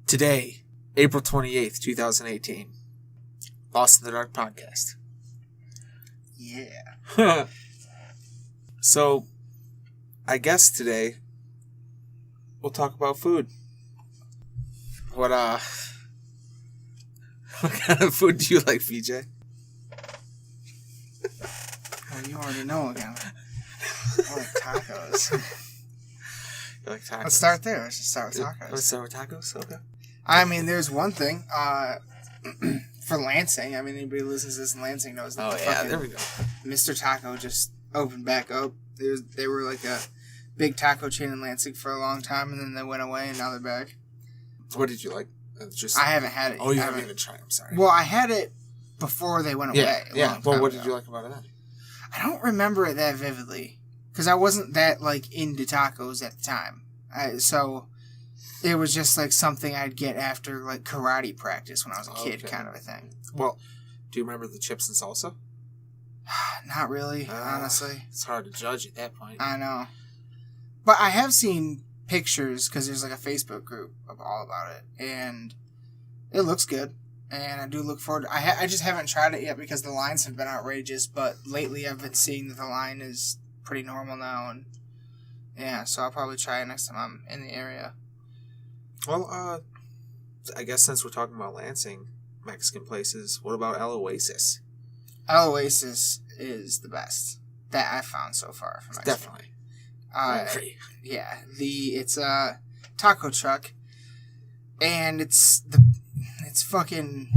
Today, April 28th, 2018. Lost in the Dark podcast. Yeah. So, I guess today, we'll talk about food. What kind of food do you like, VJ? Well, you already know again. I like tacos. You like tacos? Let's start there. Let's just start with tacos. Let's start with tacos? Okay. I mean, there's one thing. For Lansing, I mean, anybody who listens to this in Lansing knows that there we go. Mr. Taco just opened back up. They were like a big taco chain in Lansing for a long time, and then they went away, and now they're back. What did you like? I haven't had it. Oh, you haven't even tried. I'm sorry. Well, I had it before they went away. Yeah. Well, what did you like about it then? I don't remember it that vividly because I wasn't that into tacos at the time. So it was just like something I'd get after like karate practice when I was a kid, kind of a thing. Well, do you remember the chips and salsa? Not really, honestly. It's hard to judge at that point. I know, but I have seen pictures because there's like a Facebook group all about it, and it looks good. And I do look forward to I just haven't tried it yet because the lines have been outrageous, but lately I've been seeing that the line is pretty normal now, and yeah, so I'll probably try it next time I'm in the area. Well, I guess since we're talking about Lansing, Mexican places, what about El Oasis? El Oasis is the best that I've found so far for Mexico. Definitely. Yeah, it's a taco truck, and it's fucking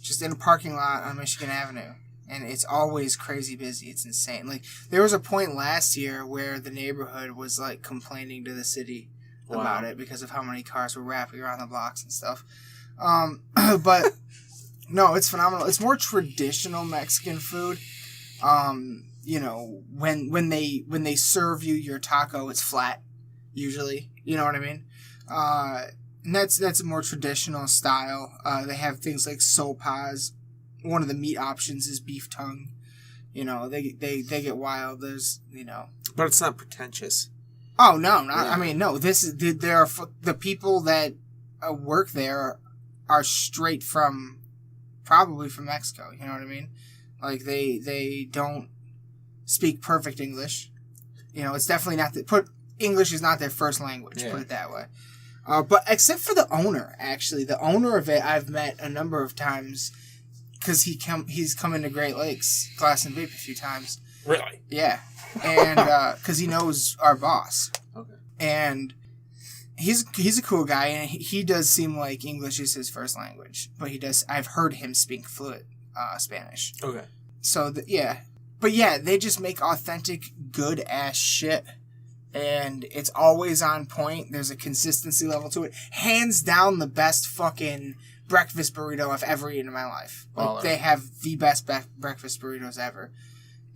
just in a parking lot on Michigan Avenue, and it's always crazy busy. It's insane. Like, there was a point last year where the neighborhood was like complaining to the city about it because of how many cars were wrapping around the blocks and stuff. But no, it's phenomenal. It's more traditional Mexican food. You know, when they serve you your taco, it's flat usually. You know what I mean? And that's a more traditional style. They have things like sopas. One of the meat options is beef tongue. You know, they get wild. There's, you know, but it's not pretentious. Oh no, not. Yeah. I mean, no. This is the people that work there are straight from, probably from Mexico. You know what I mean? Like they don't speak perfect English. You know, it's definitely not English is not their first language. Yeah. Put it that way. But except for the owner, actually, the owner of it, I've met a number of times because he's come into Great Lakes, Glass and Vape, a few times. Really? Yeah, and because he knows our boss. Okay. And he's a cool guy, and he does seem like English is his first language, but I've heard him speak fluent Spanish. Okay. So yeah, but yeah, they just make authentic, good ass shit. And it's always on point. There's a consistency level to it. Hands down, the best fucking breakfast burrito I've ever eaten in my life. Like, they have the best breakfast burritos ever.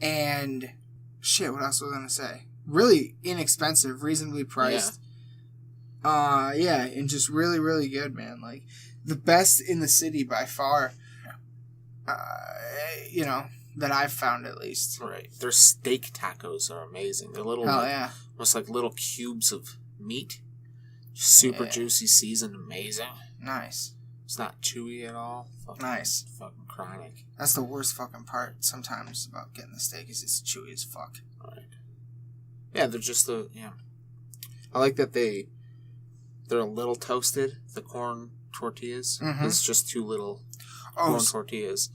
And shit, what else was I gonna say? Really inexpensive, reasonably priced. Yeah, and just really, really good, man. Like, the best in the city by far. You know, that I've found at least. Right. Their steak tacos are amazing. They're little, almost like little cubes of meat. Super juicy, seasoned, amazing. Nice. It's not chewy at all. Nice. Fucking chronic. That's the worst fucking part sometimes about getting the steak is it's chewy as fuck. Right. Yeah, they're just I like that they're a little toasted. The corn tortillas. Mm-hmm. It's just two little corn tortillas.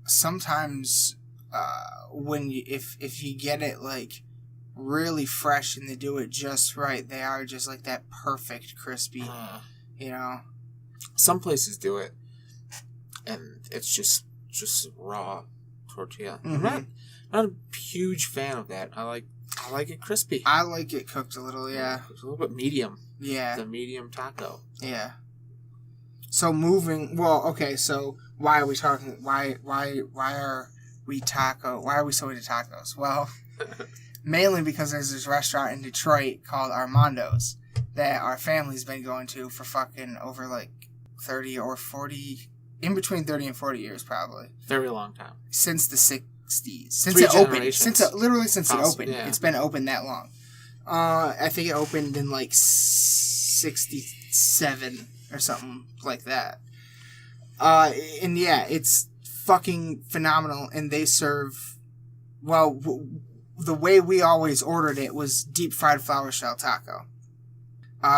Sometimes if you get it like really fresh and they do it just right, they are just like that perfect crispy, you know. Some places do it and it's just raw tortilla. Mm-hmm. I'm not a huge fan of that. I like it crispy. I like it cooked a little, yeah. It's a little bit medium. Yeah. The medium taco. Yeah. So so why are we talking? Why are we so into tacos? Well, mainly because there's this restaurant in Detroit called Armando's that our family's been going to for fucking over like 30 or 40, in between 30 and 40 years probably. Very long time. Since the 60s. Since it opened. Since it opened. Yeah. It's been open that long. I think it opened in like 66 $67 or something like that. And yeah, it's fucking phenomenal, and they serve, well, the way we always ordered it was deep fried flour shell taco.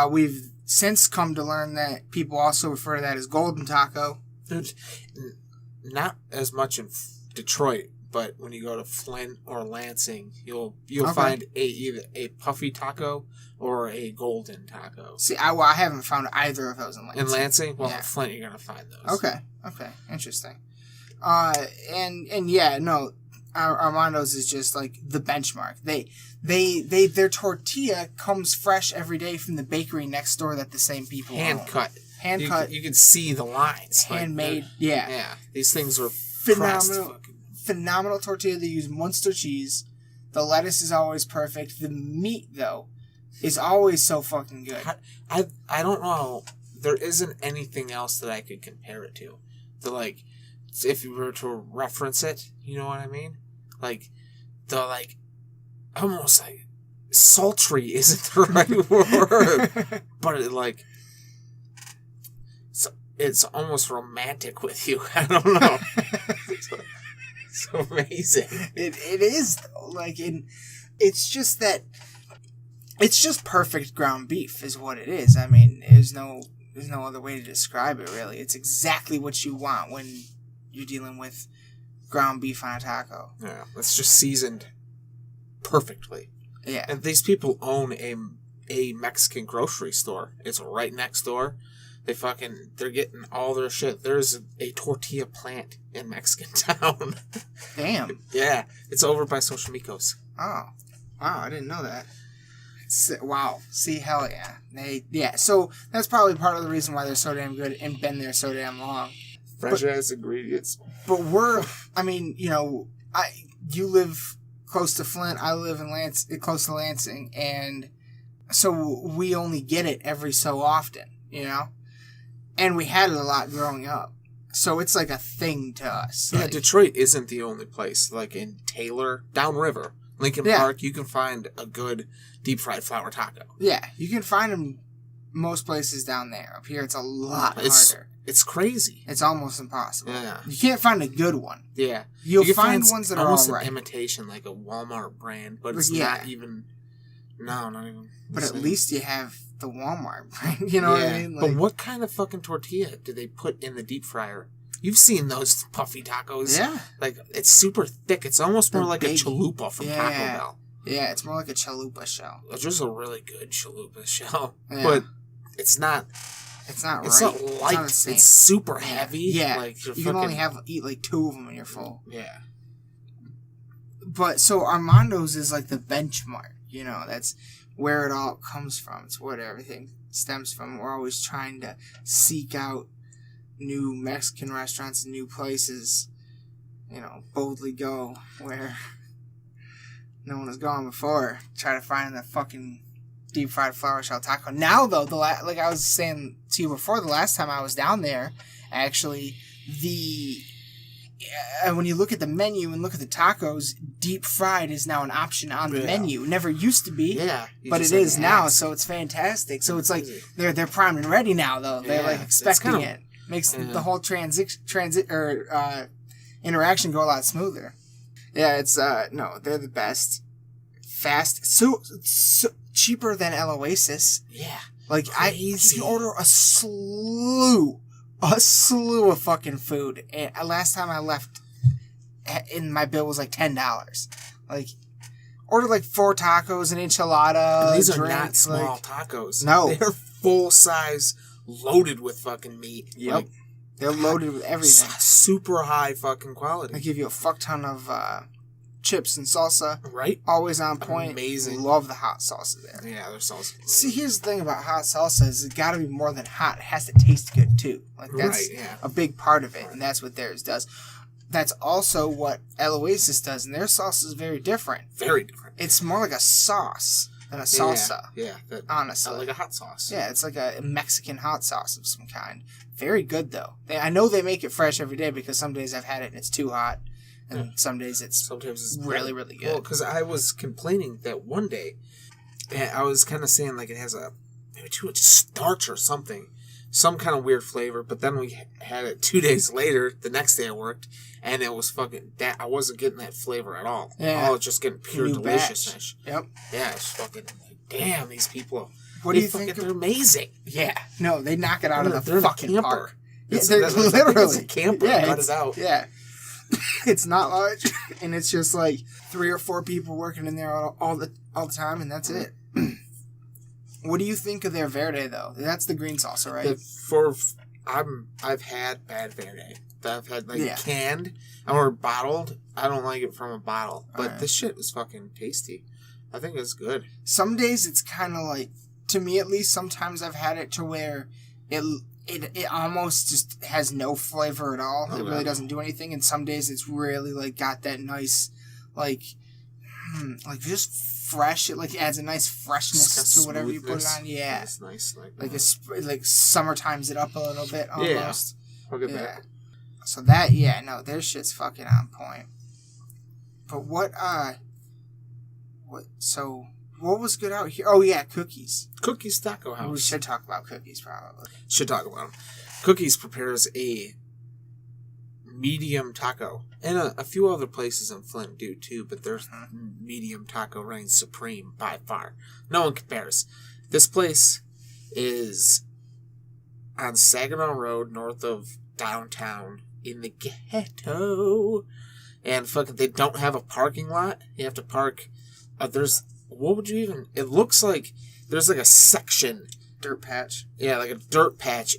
We've since come to learn that people also refer to that as golden taco. Not as much in Detroit, but when you go to Flint or Lansing, you'll find either a puffy taco or a golden taco. See, I haven't found either of those in Lansing. In Lansing? Well, in Flint, you're going to find those. Okay. Interesting. And yeah, no, Armando's is just like the benchmark. Their tortilla comes fresh every day from the bakery next door that the same people hand own. cut. Hand cut. You can see the lines. Handmade. Like, yeah. Yeah. These things are phenomenal tortilla. They use Munster cheese. The lettuce is always perfect. The meat, though, is always so fucking good. I don't know. There isn't anything else that I could compare it to. Like, if you were to reference it, you know what I mean? Like, almost like, sultry isn't the right word. But it's almost romantic with you. I don't know. It's amazing. It is, though. Like, it's just that, it's just perfect ground beef is what it is. I mean, there's no other way to describe it, really. It's exactly what you want when you're dealing with ground beef on a taco. Yeah, it's just seasoned perfectly. Yeah. And these people own a Mexican grocery store. It's right next door. They're getting all their shit. There's a tortilla plant in Mexican town. Damn. Yeah. It's over by Social Micos. Oh. Wow, I didn't know that. Wow. See, hell yeah. So that's probably part of the reason why they're so damn good and been there so damn long. Fresh ass ingredients. But you live close to Flint. I live in close to Lansing. And so we only get it every so often, you know? And we had it a lot growing up. So it's like a thing to us. Yeah, Detroit isn't the only place. Like in Taylor, downriver, Lincoln Park, you can find a good deep fried flour taco. Yeah, you can find them most places down there. Up here, it's a lot harder. It's crazy. It's almost impossible. Yeah. You can't find a good one. Yeah. You'll find ones that are almost all right. an imitation, like a Walmart brand, but it's not even... No, not even... But at least you have the Walmart brand, you know what I mean? Like, but what kind of fucking tortilla do they put in the deep fryer? You've seen those puffy tacos. Yeah. Like, it's super thick. It's almost more like a chalupa from Taco Bell. Yeah, it's more like a chalupa shell. It's just a really good chalupa shell. Yeah. But it's not... It's not it's right. Not light. It's super heavy. Yeah. Like, you can only eat like 2 of them and you're full. Yeah. But, so Armando's is like the benchmark. You know, that's where it all comes from. It's where everything stems from. We're always trying to seek out new Mexican restaurants and new places. You know, boldly go where no one has gone before. Try to find the fucking deep fried flour shell taco. Now, though, like I was saying to you before, the last time I was down there, actually, when you look at the menu and look at the tacos, deep fried is now an option on the menu. It never used to be. Yeah. But it is now, so it's fantastic. So it's like they're primed and ready now, though. They're like expecting it. Makes the whole interaction go a lot smoother. Yeah, it's no, they're the best. Fast, so cheaper than El Oasis. Yeah. Like you can order a slew of fucking food. And last time I left, and my bill was like $10. Like, ordered like 4 tacos, an enchilada. And these are not small tacos. No, they're full size, loaded with fucking meat. Yep, like, they're loaded with everything. Super high fucking quality. They give you a fuck ton of chips and salsa. Right. Always on point. Amazing. Love the hot salsa there. Yeah, their salsa. See, here's the thing about hot salsa is it's got to be more than hot. It has to taste good too. Like that's a big part of it, and that's what theirs does. That's also what El Oasis does, and their sauce is very different. Very different. It's more like a sauce than a salsa. Yeah. Honestly. Like a hot sauce. Yeah, it's like a Mexican hot sauce of some kind. Very good, though. I know they make it fresh every day because some days I've had it and it's too hot. And some days it's really, really good. Well, because I was complaining that one day, and I was kind of saying like it has me too much starch or something. Some kind of weird flavor, but then we had it 2 days later, the next day I worked, and it was fucking, that I wasn't getting that flavor at all. Yeah. I was just getting pure deliciousness. Yep. Yeah, it's fucking, like, damn, these people, what do you think? They're amazing. Yeah. No, they knock it out of the fucking park. Yeah, they're literally. It's a camper. Yeah, cut it out. Yeah. It's not large, and it's just like 3 or 4 people working in there all the time, and that's it. What do you think of their verde though? That's the green salsa, right? I've had bad verde. I've had canned or bottled. I don't like it from a bottle, but this shit is fucking tasty. I think it's good. Some days it's kind of like, to me at least, sometimes I've had it to where it almost just has no flavor at all. It really doesn't do anything. And some days it's really like got that nice, like just fresh. It like adds a nice freshness to whatever you put it on. Yeah, it's nice. Like summertimes it up a little bit almost. Yeah, look at that. So that their shit's fucking on point. But what was good out here? Oh yeah, Cookies. Cookies Taco House. We should talk about Cookies probably. Should talk about them. Cookies prepares a medium taco. And a few other places in Flint do too, but their medium taco reigns supreme by far. No one compares. This place is on Saginaw Road, north of downtown, in the ghetto. And fucking, they don't have a parking lot. You have to park. It looks like there's like a section. Dirt patch. Yeah, like a dirt patch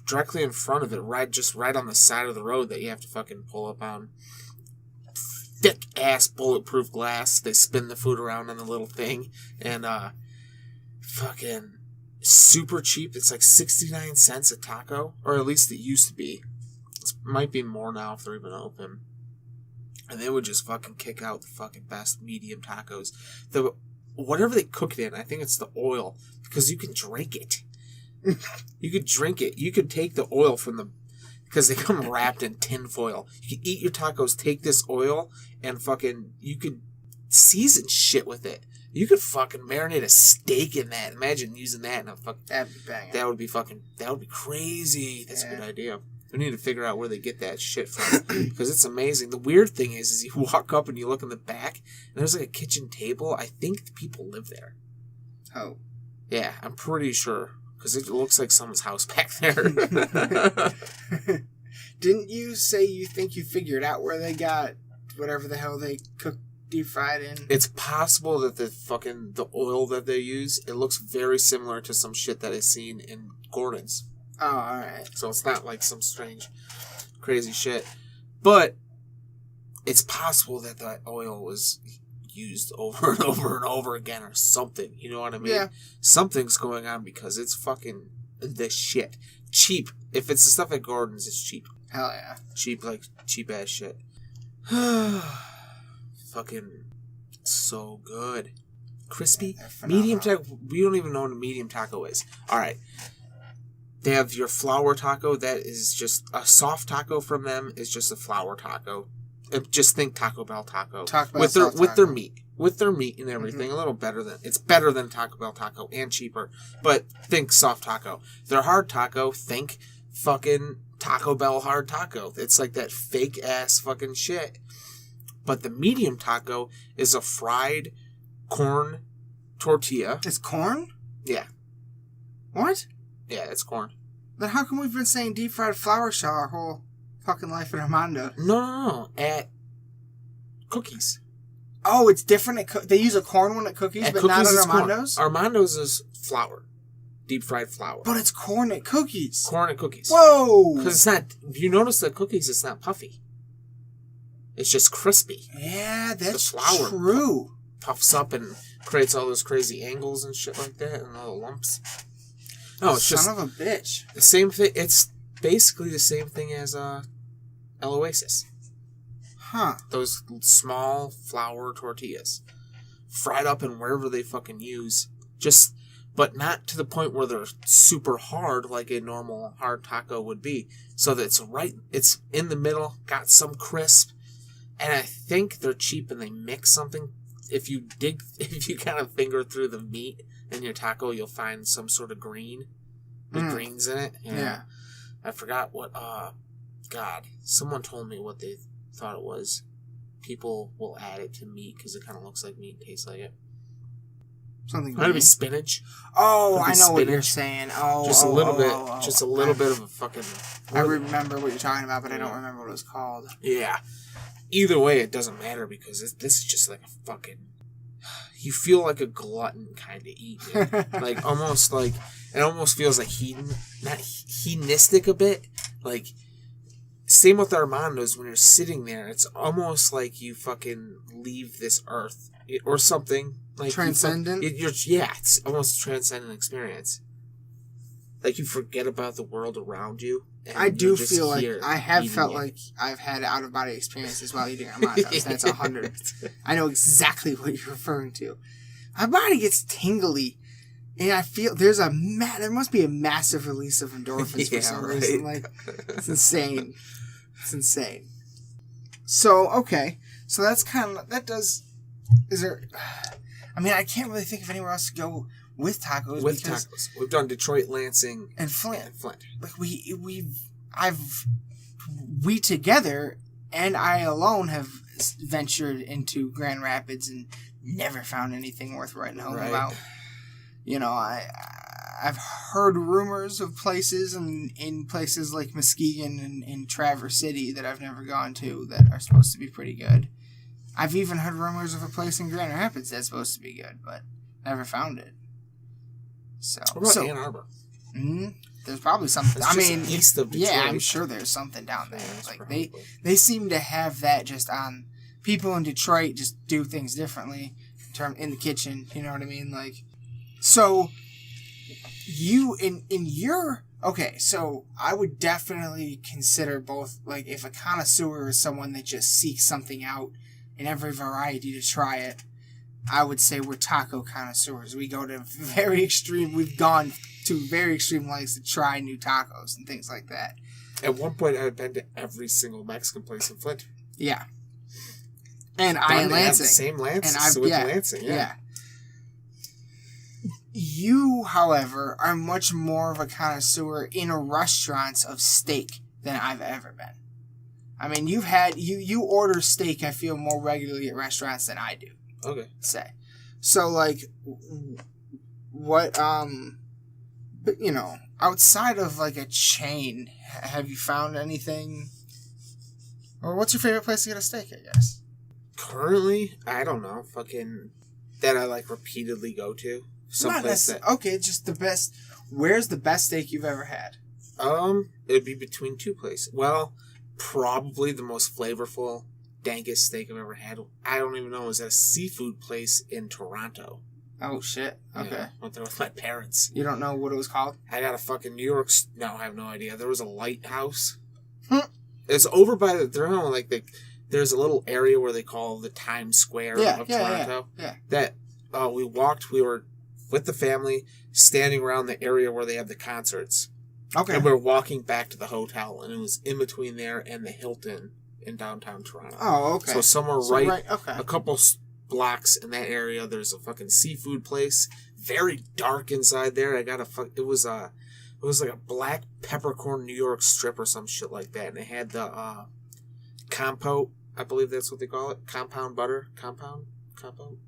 directly in front of it, right on the side of the road that you have to fucking pull up on. Thick ass bulletproof glass. They spin the food around on the little thing, and fucking super cheap. It's like 69 cents a taco, or at least it used to be. It might be more now if they're even open. And they would just fucking kick out the fucking best medium tacos. Whatever they cook it in, I think it's the oil, because you can drink it. You could drink it. You could take the oil because they come wrapped in tin foil. You can eat your tacos, take this oil, and fucking, you could season shit with it. You could fucking marinate a steak in that. Imagine using that in a fucking... That'd be banging. That would be crazy. That's a good idea. We need to figure out where they get that shit from, because it's amazing. The weird thing is you walk up and you look in the back, and there's like a kitchen table. I think the people live there. Oh. Yeah, I'm pretty sure, because it looks like someone's house back there. Didn't you say you think you figured out where they got whatever the hell they cook deep fried in? It's possible that the oil that they use, it looks very similar to some shit that I've seen in Gordon's. Oh, alright. So it's not like some strange, crazy shit. But it's possible that that oil was used over and over and over again or something. You know what I mean? Yeah. Something's going on, because it's fucking the shit. Cheap. If it's the stuff at Gordon's, it's cheap. Hell yeah. Cheap ass shit. Fucking so good. Crispy. Medium taco. We don't even know what a medium taco is. Alright. They have your flour taco. That is just a soft taco from them. Is just a flour taco. Just think Taco Bell taco. With their meat and everything. A little better than, it's better than Taco Bell taco and cheaper. But think soft taco. Their hard taco, think fucking Taco Bell hard taco. It's like that fake ass fucking shit. But the medium taco is a fried corn tortilla. It's corn? Yeah. What? Yeah, it's corn. Then how come we've been saying deep fried flour shell our whole fucking life at Armando? No. At Cookies. Oh, it's different. They use a corn one at Cookies, but not at Armando's? Corn. Armando's is flour. Deep fried flour. But it's corn at Cookies. Corn at Cookies. Whoa! Because it's not... You notice that Cookies, it's not puffy. It's just crispy. Yeah, that's the flour true. Puffs up and creates all those crazy angles and shit like that, and little lumps. No, it's just... Son of a bitch. The same thing. It's basically the same thing as El Oasis. Huh. Those small flour tortillas. Fried up in wherever they fucking use. But not to the point where they're super hard like a normal hard taco would be. So that it's in the middle, got some crisp. And I think they're cheap and they mix something. If you kind of finger through the meat, in your taco, you'll find some sort of green with greens in it. Yeah. I forgot what, God, someone told me what they thought it was. People will add it to meat because it kind of looks like meat and tastes like it. Something Might be spinach. Oh, I know spinach. What you're saying. Oh, just a little bit. Just a little bit of a fucking... I remember what you're talking about, but I don't remember what it was called. Yeah. Either way, it doesn't matter because this is just like a fucking... You feel like a glutton kind of eating. Like, almost like... It almost feels like not hedonistic a bit. Like, same with Armando's when you're sitting there. It's almost like you fucking leave this earth. Or something. Like transcendent? It's almost a transcendent experience. Like, you forget about the world around you. I do feel like I have felt like I've had out-of-body experiences while eating Armando's. That's 100. I know exactly what you're referring to. My body gets tingly, and I feel there must be a massive release of endorphins for some reason. Like, it's insane. It's insane. So, okay. So that's is there... I mean, I can't really think of anywhere else to go with tacos. Tacos. We've done Detroit, Lansing, and Flint. Like we together and I alone have ventured into Grand Rapids and never found anything worth writing home about. You know, I've heard rumors of places in places like Muskegon and in Traverse City that I've never gone to that are supposed to be pretty good. I've even heard rumors of a place in Grand Rapids that's supposed to be good, but never found it. So, what about Ann Arbor? There's probably something. I mean, east of Detroit. Yeah, I'm sure there's something down there. Like they seem to have that just on. People in Detroit just do things differently in the kitchen. You know what I mean? Like, so you in your okay. So I would definitely consider both. Like, if a connoisseur is someone that just seeks something out in every variety to try it, I would say we're taco connoisseurs. We go to we've gone to very extreme lengths to try new tacos and things like that. At one point, I had been to every single Mexican place in Flint. Yeah. And I in Lansing. Same Lansing. Yeah. You, however, are much more of a connoisseur in restaurants of steak than I've ever been. I mean, you order steak, I feel, more regularly at restaurants than I do. Okay. Say. So, like, what, but, you know, outside of, like, a chain, have you found anything, or what's your favorite place to get a steak, I guess? Currently, I don't know, fucking, that I, like, repeatedly go to. Okay, just the best, where's the best steak you've ever had? It'd be between two places. Well, probably the most flavorful, dankest steak I've ever had. I don't even know. It was at a seafood place in Toronto. Oh, shit. Okay. Yeah, went there with my parents. You don't know what it was called? I got a fucking New York... No, I have no idea. There was a lighthouse. It's over by the... There's a little area where they call the Times Square of Toronto. Yeah. That we were with the family, standing around the area where they have the concerts. Okay. And we were walking back to the hotel, and it was in between there and the Hilton in downtown Toronto. Oh, okay. So somewhere a couple blocks in that area, there's a fucking seafood place. Very dark inside there. It was like a black peppercorn New York strip or some shit like that, and it had the compote. I believe that's what they call it. Compound butter. Compote.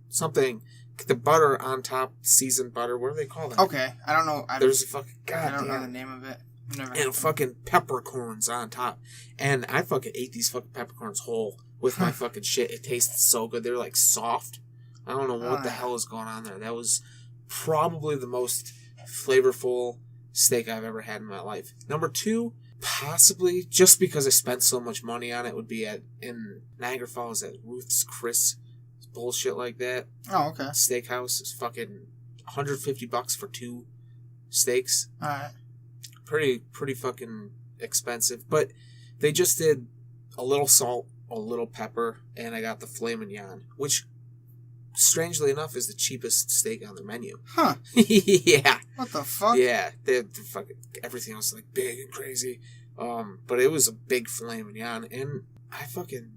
Something. The butter on top, seasoned butter. What do they call that? Okay, I don't know. There's a fucking I don't know the name of it. And fucking peppercorns on top. And I fucking ate these fucking peppercorns whole with my fucking shit. It tasted so good. They're like soft. I don't know what the hell is going on there. That was probably the most flavorful steak I've ever had in my life. Number 2, possibly, just because I spent so much money on it, would be in Niagara Falls at Ruth's Chris. Bullshit like that. Oh, okay. Steakhouse is fucking $150 for 2 steaks. Alright. Pretty fucking expensive. But they just did a little salt, a little pepper, and I got the filet mignon, which, strangely enough, is the cheapest steak on their menu. Huh. Yeah. What the fuck? Yeah. The fucking, everything else is like big and crazy. But it was a big filet mignon, and I fucking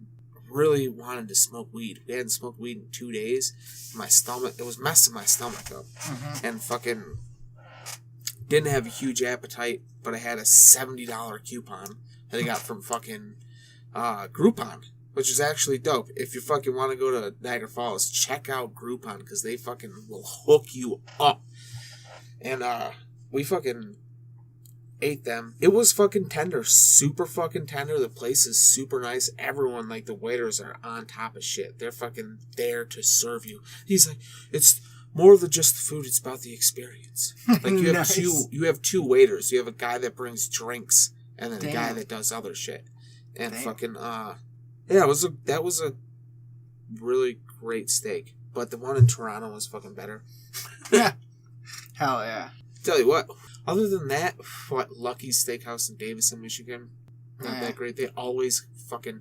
really wanted to smoke weed. We hadn't smoked weed in 2 days. My stomach, it was messing my stomach up. Mm-hmm. And fucking didn't have a huge appetite, but I had a $70 coupon that I got from fucking Groupon, which is actually dope. If you fucking want to go to Niagara Falls, check out Groupon, because they fucking will hook you up. And we fucking ate them. It was fucking tender, super fucking tender. The place is super nice. Everyone, like the waiters, are on top of shit. They're fucking there to serve you. He's like, it's more than just the food, it's about the experience. Like you have Nice. you have two waiters. You have a guy that brings drinks and then Damn. a guy that does other shit. And Damn. fucking yeah, that was a really great steak. But the one in Toronto was fucking better. Yeah. Hell yeah. Tell you what, other than that, Lucky's Steakhouse in Davison, Michigan, not that great. They always fucking,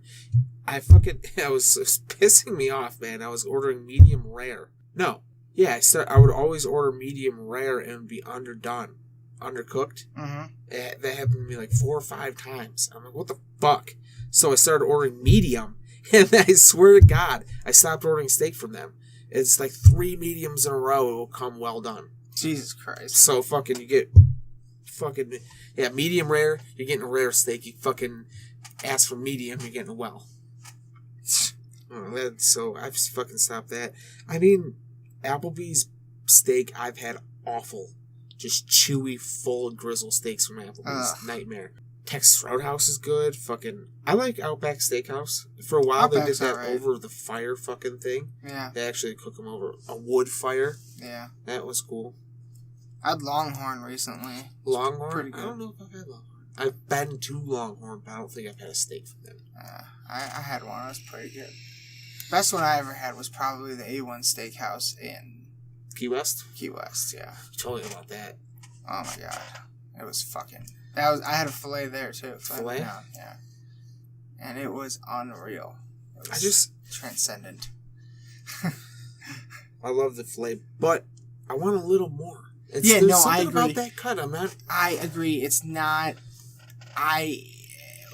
it was pissing me off, man. I was ordering medium rare. No, yeah, I would always order medium rare and it would be underdone, undercooked. Mm-hmm. That happened to me like 4 or 5 times. I'm like, what the fuck? So I started ordering medium, and I swear to God, I stopped ordering steak from them. It's like 3 mediums in a row. It will come well done. Jesus Christ. So fucking you get fucking, yeah, medium rare, you're getting a rare steak. You fucking ask for medium, you're getting a well. So I've fucking stopped that. I mean, Applebee's steak I've had awful. Just chewy, full grizzle steaks from Applebee's. Nightmare. Texas Roadhouse is good. Fucking, I like Outback Steakhouse. For a while Outback's they did that alright. over the fire fucking thing. Yeah. They actually cook them over a wood fire. Yeah. That was cool. I had Longhorn recently. Longhorn? Pretty good. I don't know if I've had Longhorn. I've been to Longhorn, but I don't think I've had a steak from them. I had one. It was pretty good. Best one I ever had was probably the A1 Steakhouse in Key West? Key West. Yeah. You told me about that. Oh my god, it was fucking. I had a fillet there too. Fillet? Yeah. And it was unreal. It was transcendent. I love the filet, but I want a little more. I something agree. about that cut. I agree. It's not. I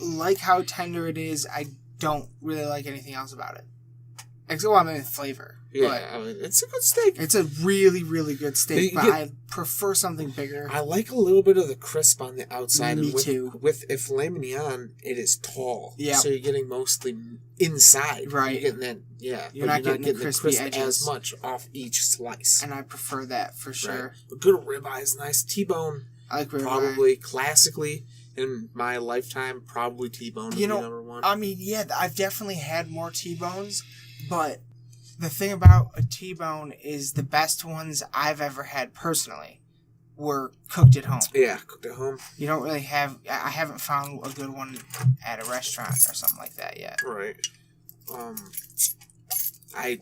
like how tender it is. I don't really like anything else about it. Except, well, I mean, flavor. Yeah, I mean, it's a good steak. It's a really, really good steak, but I prefer something bigger. I like a little bit of the crisp on the outside. Me and with, too. With a filet mignon, it is tall. Yeah. So you're getting mostly inside. Right. You're getting that, yeah. You're not getting the crispy edges. as much off each slice. And I prefer that for sure. Right. A good ribeye is nice. T-bone, I like ribeye. probably, classically, in my lifetime, probably T-bone would be number one. I mean, yeah, I've definitely had more T-bones, but the thing about a T-bone is the best ones I've ever had personally were cooked at home. Yeah, cooked at home. You don't really have... I haven't found a good one at a restaurant or something like that yet. Right. I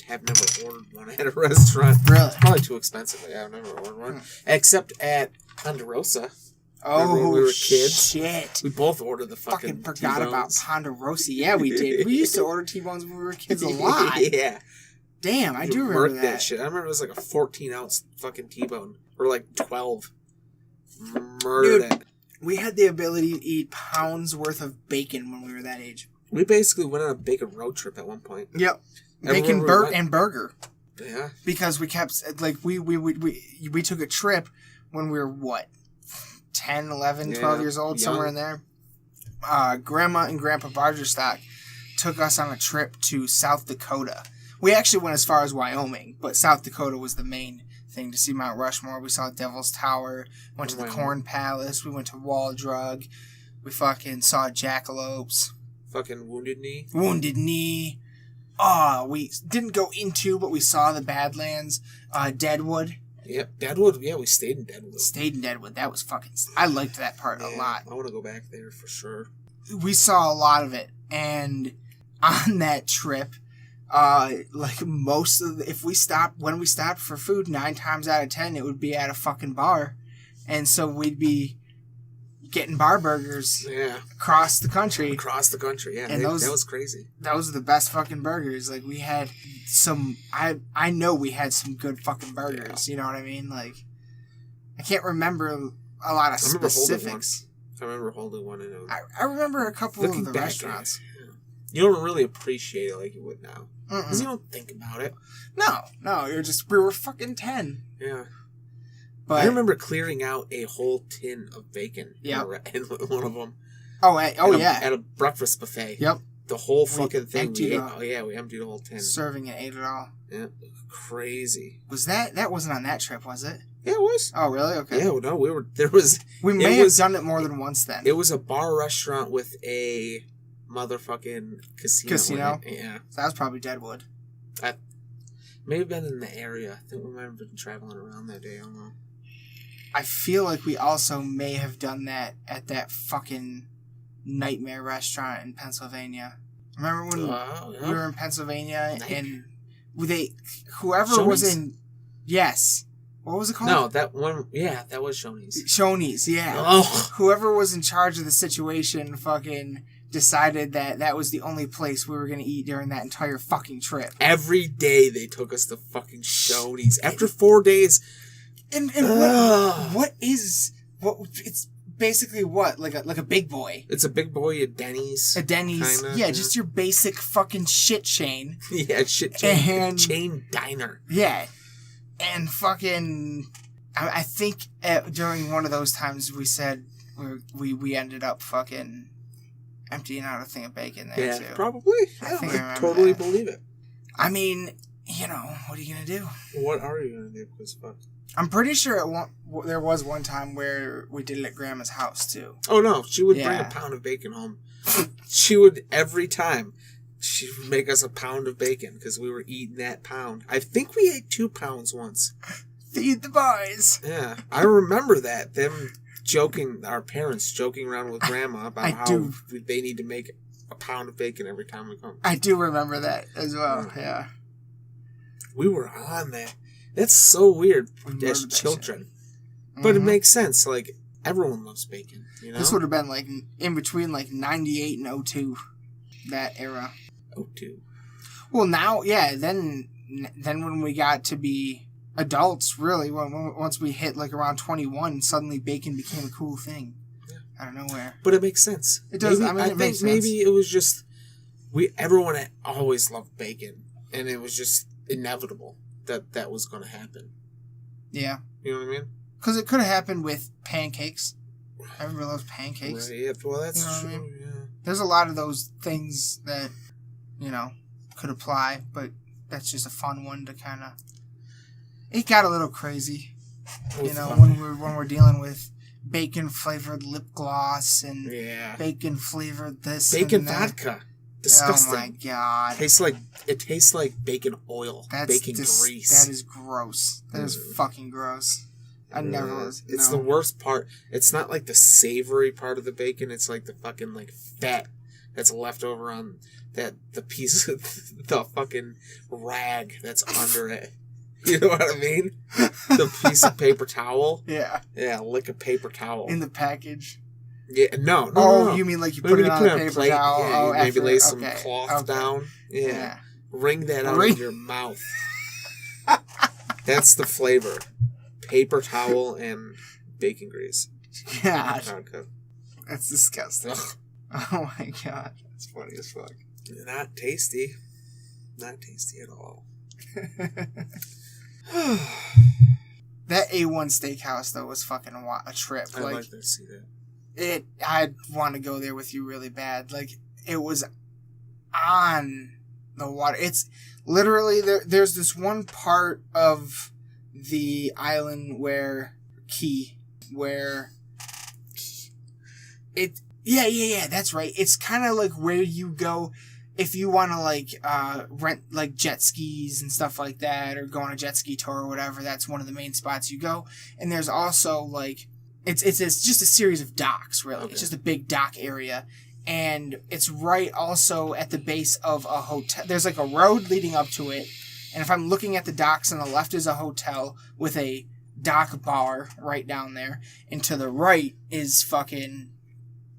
have never ordered one at a restaurant. Really? It's probably too expensive. Yeah, I've never ordered one. Except at Ponderosa. Oh, when we were kids? shit. We both ordered the Fucking forgot T-bones. about Ponderosa. Yeah, we did. We used to order T-bones when we were kids a lot. Yeah. Damn, I do remember that. Shit. I remember it was like a 14-ounce fucking T-bone. Or like 12. Murder that. We had the ability to eat pounds worth of bacon when we were that age. We basically went on a bacon road trip at one point. Yep. Everywhere Bacon and burger. Yeah. Because we kept, like, we took a trip when we were, what, 10, 11, 12 years old, somewhere in there. Grandma and Grandpa Bargerstock took us on a trip to South Dakota. We actually went as far as Wyoming, but South Dakota was the main thing to see Mount Rushmore. We saw Devil's Tower, went to the Corn Palace, we went to Wall Drug, we fucking saw jackalopes. Fucking Wounded Knee. Wounded Knee. We didn't go into, but we saw the Badlands. Deadwood. Yep, Deadwood. Yeah, we stayed in Deadwood. That was fucking... I liked that part a lot. I want to go back there for sure. We saw a lot of it. And on that trip, like most of the... When we stopped for food, 9 times out of 10, it would be at a fucking bar. And so we'd be getting bar burgers across the country. Yeah. And that was crazy. Those are the best fucking burgers. Like, we had some... I know we had some good fucking burgers. Yeah. You know what I mean? Like, I can't remember a lot of specifics. I remember holding one. I remember a couple of the back, restaurants. You don't really appreciate it like you would now. Because you don't think about it. No, we were fucking 10. Yeah. But I remember clearing out a whole tin of bacon in one of them. At a breakfast buffet. Yep. The whole fucking thing. We emptied the whole tin. Serving and ate it all. Yeah. Crazy. Was that wasn't on that trip, was it? Yeah, it was. Oh, really? Okay. Yeah, no, we may have done it more than once then. It was a bar restaurant with a motherfucking casino. Yeah. So that was probably Deadwood. May have been in the area. I think we might have been traveling around that day. I don't know. I feel like we also may have done that at that fucking nightmare restaurant in Pennsylvania. Remember when we were in Pennsylvania and whoever was in... Yes. What was it called? No, that one... Yeah, that was Shoney's. Shoney's, yeah. Oh. Whoever was in charge of the situation fucking decided that was the only place we were going to eat during that entire fucking trip. Every day they took us to fucking Shoney's. After 4 days... And it's basically what? Like a big boy. It's a big boy at Denny's. At Denny's. Kinda, yeah, just your basic fucking shit chain. Yeah, shit chain. Chain diner. Yeah. And fucking... I think during one of those times we said we ended up fucking emptying out a thing of bacon there, too. Yeah, probably. I totally believe it. I mean, what are you going to do? What are you going to do? Because fuck. I'm pretty sure there was one time where we did it at Grandma's house, too. Oh, no. She would bring a pound of bacon home. She would, every time, she would make us a pound of bacon because we were eating that pound. I think we ate 2 pounds once. Feed the boys. Yeah. I remember that. Our parents joking around with Grandma about how they need to make a pound of bacon every time we come. I do remember that as well, yeah. We were on that. That's so weird as children. But it makes sense. Like, everyone loves bacon, This would have been, like, in between, like, 98 and 02. That era. 02. Well, now, yeah, then when we got to be adults, really, once we hit, like, around 21, suddenly bacon became a cool thing. Yeah. Out of nowhere. But it makes sense. It does. Maybe, it makes sense. Maybe it was just... Everyone had always loved bacon. And it was just inevitable that was going to happen. Yeah. You know what I mean? Because it could have happened with pancakes. Everybody loves pancakes. Right, yeah, well, that's true. I mean? Yeah. There's a lot of those things that, could apply, but that's just a fun one to kind of... It got a little crazy, when we're dealing with bacon-flavored lip gloss and bacon-flavored this bacon and that. vodka. Disgusting. Oh my god. It tastes like bacon oil. Bacon grease. That is gross. That is fucking gross. I never was. It's the worst part. It's not like the savory part of the bacon. It's like the fucking fat that's left over on the piece of the fucking rag that's under it. You know what I mean? The piece of paper towel. Yeah. Yeah, lick a paper towel. In the package. Yeah, no. You mean like you put it on a paper plate, towel? Yeah, maybe lay some cloth down. Yeah. Wring that out of your mouth. That's the flavor. Paper towel and bacon grease. God. That's disgusting. Ugh. Oh my god. That's funny as fuck. Not tasty. Not tasty at all. That A1 steakhouse, though, was fucking a trip. I'd like to see that. I'd want to go there with you really bad. Like, it was on the water. It's literally, there's this one part of the island where that's right. It's kind of like where you go if you want to rent jet skis and stuff like that, or go on a jet ski tour or whatever. That's one of the main spots you go. And there's also it's just a series of docks, really. Okay. It's just a big dock area. And it's right also at the base of a hotel. There's a road leading up to it. And if I'm looking at the docks, on the left is a hotel with a dock bar right down there. And to the right is fucking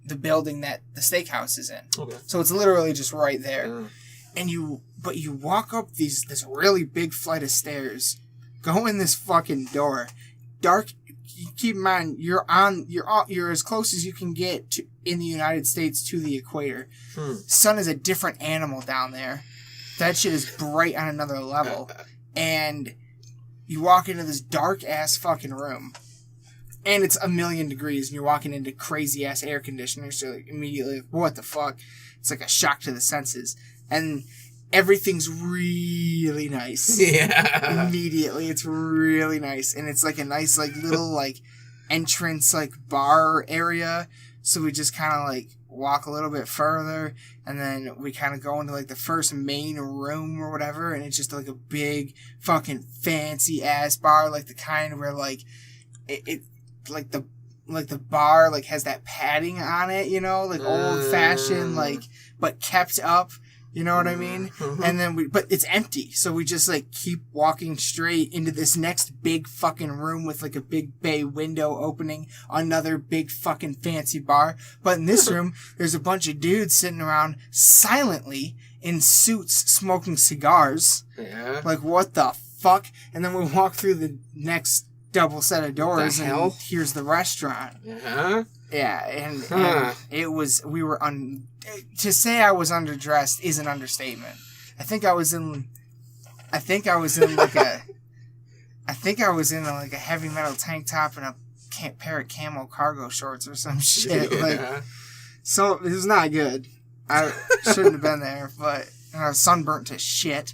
the building that the steakhouse is in. Okay. So it's literally just right there. Yeah. And you walk up this really big flight of stairs, go in this fucking door, dark. keep in mind you're as close as you can get to in the United States to the equator. Sun is a different animal down there. That shit is bright on another level. And you walk into this dark ass fucking room, and it's 1,000,000 degrees, and you're walking into crazy ass air conditioners. So like, immediately, what the fuck? It's like a shock to the senses, and everything's really nice. Yeah. Immediately, it's really nice, and it's like a nice like little like entrance like bar area. So we just kind of like walk a little bit further, and then we kind of go into like the first main room or whatever, and it's just like a big fucking fancy ass bar, like the kind where like it like the bar like has that padding on it, you know, like old fashioned, like but kept up. You know what I mean? And then but it's empty. So we just like keep walking straight into this next big fucking room with like a big bay window opening, another big fucking fancy bar. But in this room, there's a bunch of dudes sitting around silently in suits smoking cigars. Yeah. Like, what the fuck? And then we walk through the next double set of doors and here's the restaurant. Yeah. Yeah, and it was, to say I was underdressed is an understatement. I think I was in like a heavy metal tank top and a pair of camo cargo shorts or some shit. Yeah. Like, so it was not good. I shouldn't have been there, but I was sunburnt to shit.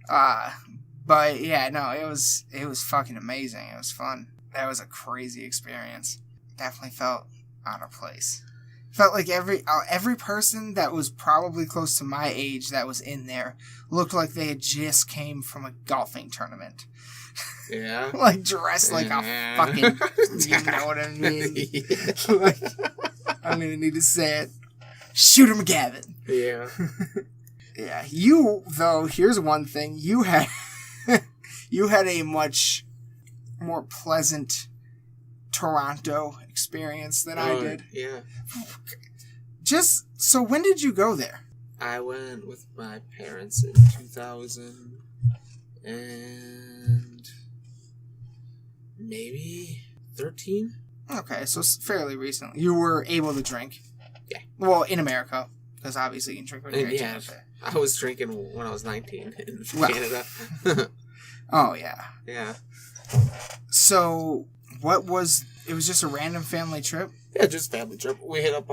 But yeah, no, it was fucking amazing. It was fun. That was a crazy experience. Definitely felt out of place. Felt like every person that was probably close to my age that was in there looked like they had just came from a golfing tournament. Yeah. Like dressed like a fucking, you know what I mean? Like, I don't even need to say it. Shooter McGavin. Yeah. Yeah. You, though, here's one thing. You had a much more pleasant Toronto experience than I did. Yeah. Just, so when did you go there? I went with my parents in 2000 and maybe 13. Okay, so fairly recently. You were able to drink. Yeah. Well, in America, because obviously you can drink when you're 18. Yeah, I was drinking when I was 19 in Canada. Oh, yeah. Yeah. So, it was just a random family trip? Yeah, just family trip. We hit up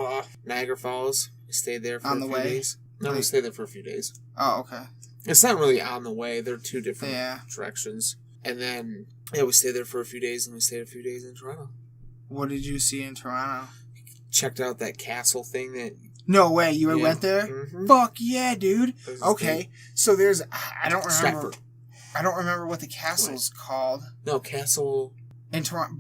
Niagara Falls. We stayed there for a few days. No, we stayed there for a few days. Oh, okay. It's not really on the way. They're two different directions. And then, we stayed there for a few days, and we stayed a few days in Toronto. What did you see in Toronto? Checked out that castle thing that... No way, you went there? Mm-hmm. Fuck yeah, dude. Okay, so there's... I don't remember... Stratford. I don't remember what the castle's called. No, Castle... In Toronto,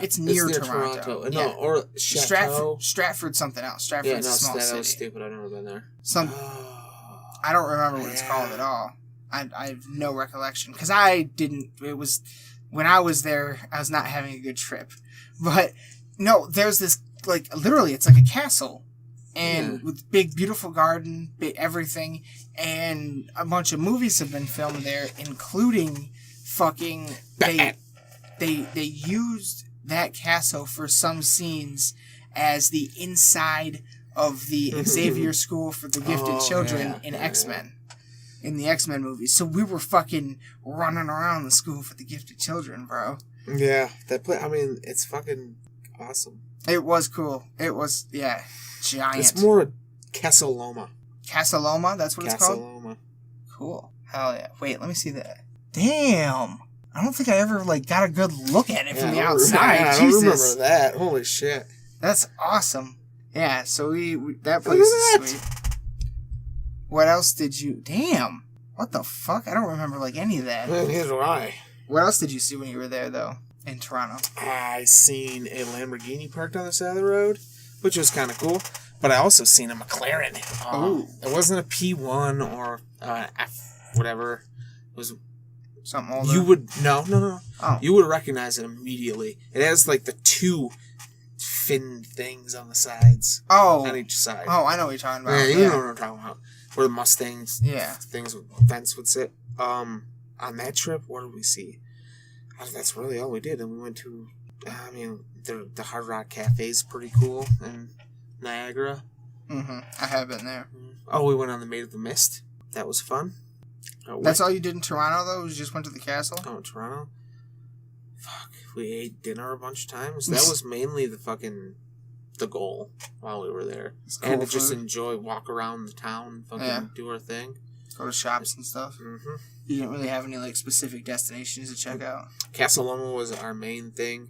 it's near Toronto. No, or Chateau. Stratford something else. Stratford's a small city. That was stupid. I've never been there. I don't remember what it's called at all. I have no recollection because I didn't. It was when I was there. I was not having a good trip. But no, there's this like literally, it's like a castle, and with big beautiful garden, big everything, and a bunch of movies have been filmed there, including fucking They used that castle for some scenes as the inside of the Xavier School for the Gifted Children in X-Men. In the X-Men movies. So we were fucking running around the School for the Gifted Children, bro. Yeah. I mean, it's fucking awesome. It was cool. It was, giant. It's more Casaloma. Casaloma? That's what it's called? Casaloma. Cool. Hell yeah. Wait, let me see that. Damn. I don't think I ever got a good look at it from the outside. I don't remember that. Holy shit. That's awesome. Yeah, so we that place is sweet. What else did you... Damn. What the fuck? I don't remember any of that. Neither do I. What else did you see when you were there, though, in Toronto? I seen a Lamborghini parked on the side of the road, which was kind of cool. But I also seen a McLaren. It wasn't a P1 or whatever. It was... Something older? You would... No. Oh. You would recognize it immediately. It has, the two fin things on the sides. Oh. On each side. Oh, I know what you're talking about. Yeah, you know what I'm talking about. Where the Mustangs... Things with vents would sit. On that trip, what did we see? That's really all we did. And we went to I mean, the Hard Rock Cafe is pretty cool in Niagara. Mm-hmm. I have been there. Oh, we went on the Maid of the Mist. That was fun. That's all you did in Toronto, though? You just went to the castle? Oh, Toronto? Fuck. We ate dinner a bunch of times. That was mainly the goal while we were there. Cool and to just walk around the town, do our thing. Go to shops and stuff. Mm-hmm. You didn't really have any specific destinations to check out? Castle Loma was our main thing.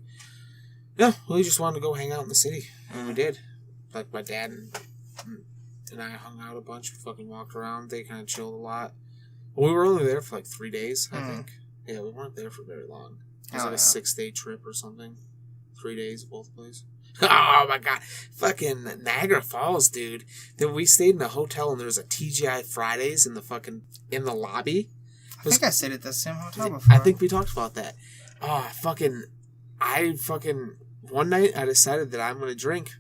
Yeah, we just wanted to go hang out in the city. And we did. Like, my dad and I hung out a bunch. We fucking walked around. They kind of chilled a lot. Well, we were only there for 3 days, I think. Yeah, we weren't there for very long. It was a 6-day trip or something. 3 days, both places. Oh my god. Fucking Niagara Falls, dude. Then we stayed in a hotel and there was a TGI Fridays in the lobby. I think I stayed at the same hotel before. I think we talked about that. Oh, one night I decided that I'm going to drink.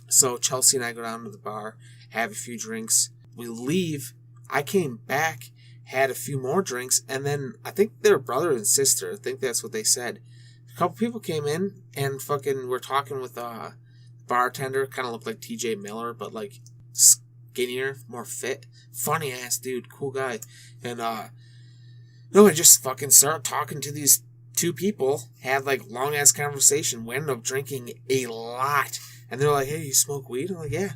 So Chelsea and I go down to the bar, have a few drinks. We leave. I came back, had a few more drinks, and then I think they're brother and sister. I think that's what they said. A couple people came in and were talking with a bartender. Kind of looked like TJ Miller, but skinnier, more fit. Funny ass dude, cool guy. And I just started talking to these two people. Had long ass conversation. We ended up drinking a lot. And they're like, "Hey, you smoke weed?" I'm like, "Yeah."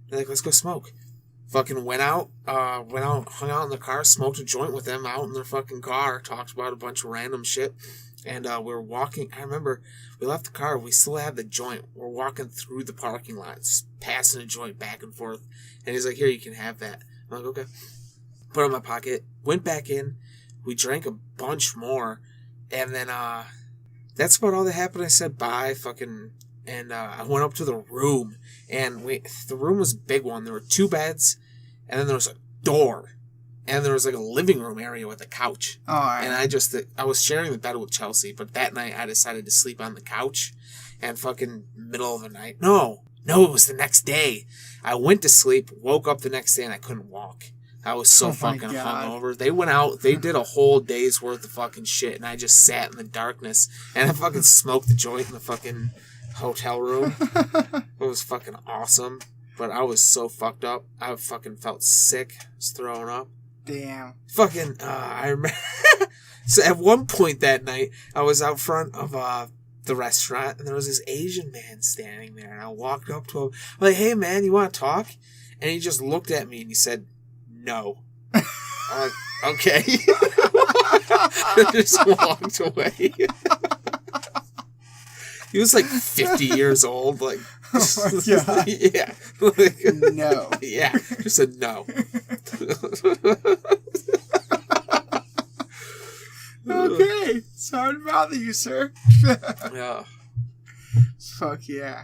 They're like, "Let's go smoke." Went out, hung out in the car, smoked a joint with them out in their fucking car, talked about a bunch of random shit. And we were walking. I remember we left the car. We still have the joint. We're walking through the parking lot, passing a joint back and forth. And he's like, "Here, you can have that." I'm like, "Okay." Put it in my pocket. Went back in. We drank a bunch more. And then that's about all that happened. I said bye, and I went up to the room. And the room was a big one. There were 2 beds. And then there was a door. And there was a living room area with a couch. Oh, all right. And I was sharing the bed with Chelsea, but that night I decided to sleep on the couch. And middle of the night. No, it was the next day. I went to sleep, woke up the next day, and I couldn't walk. I was so fucking hungover. They went out, they did a whole day's worth of fucking shit, and I just sat in the darkness. And I smoked the joint in the hotel room. It was fucking awesome. But I was so fucked up. I felt sick. I was throwing up. Damn. I remember. So at one point that night, I was out front of the restaurant, and there was this Asian man standing there, and I walked up to him. I'm like, "Hey, man, you want to talk?" And he just looked at me, and he said, "No." I'm like, "Okay." I just walked away. He was 50 years old, Oh my god. Yeah. No. Yeah, just said no. Okay. Sorry to bother you, sir. Yeah. Fuck yeah.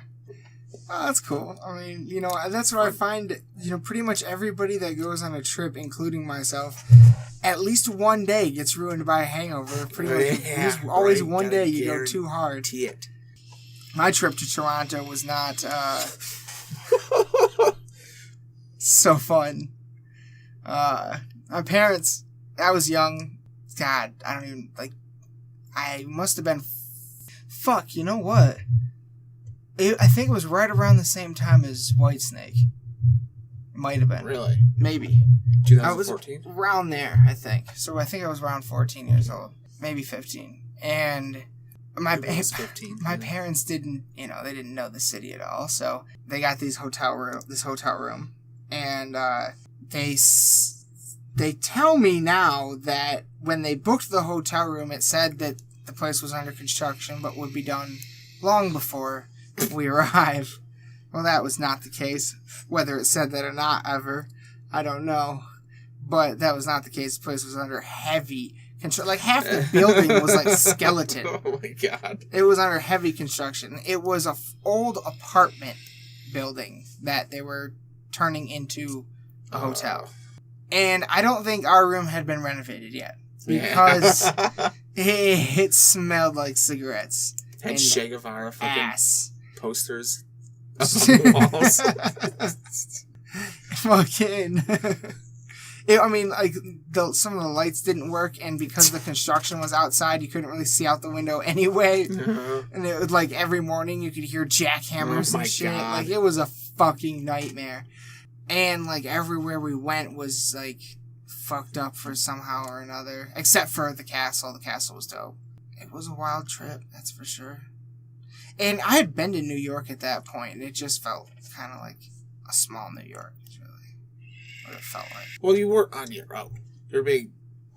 Oh, that's cool. I mean, that's what I find, pretty much everybody that goes on a trip, including myself, at least one day gets ruined by a hangover. Pretty much. There's always one day you go too hard. My trip to Toronto was not so fun. My parents, I was young. God, I don't even, I must have been, you know what? I think it was right around the same time as Whitesnake. It might have been. Really? Maybe. 2014? I was around there, I think. So I think I was around 14 years old. Maybe 15. And my parents didn't, they didn't know the city at all. So they got this hotel room. And they tell me now that when they booked the hotel room, it said that the place was under construction, but would be done long before we arrive. Well, that was not the case. Whether it said that or not ever, I don't know. But that was not the case. The place was under heavy construction. Half the building was skeleton. Oh my god. It was under heavy construction. It was a old apartment building that they were turning into a hotel. And I don't think our room had been renovated yet. Because it smelled like cigarettes. Had Che Guevara fucking ass posters on the walls. Fucking. I mean, like, some of the lights didn't work, and because the construction was outside, you couldn't really see out the window anyway. And it was like every morning you could hear jackhammers and shit. God. Like, it was a fucking nightmare. And, like, everywhere we went was, like, fucked up for somehow or another. Except for the castle. The castle was dope. It was a wild trip, that's for sure. And I had been to New York at that point, and it just felt kind of like a small New York. Is really what it felt like. Well, you weren't on your own. You're being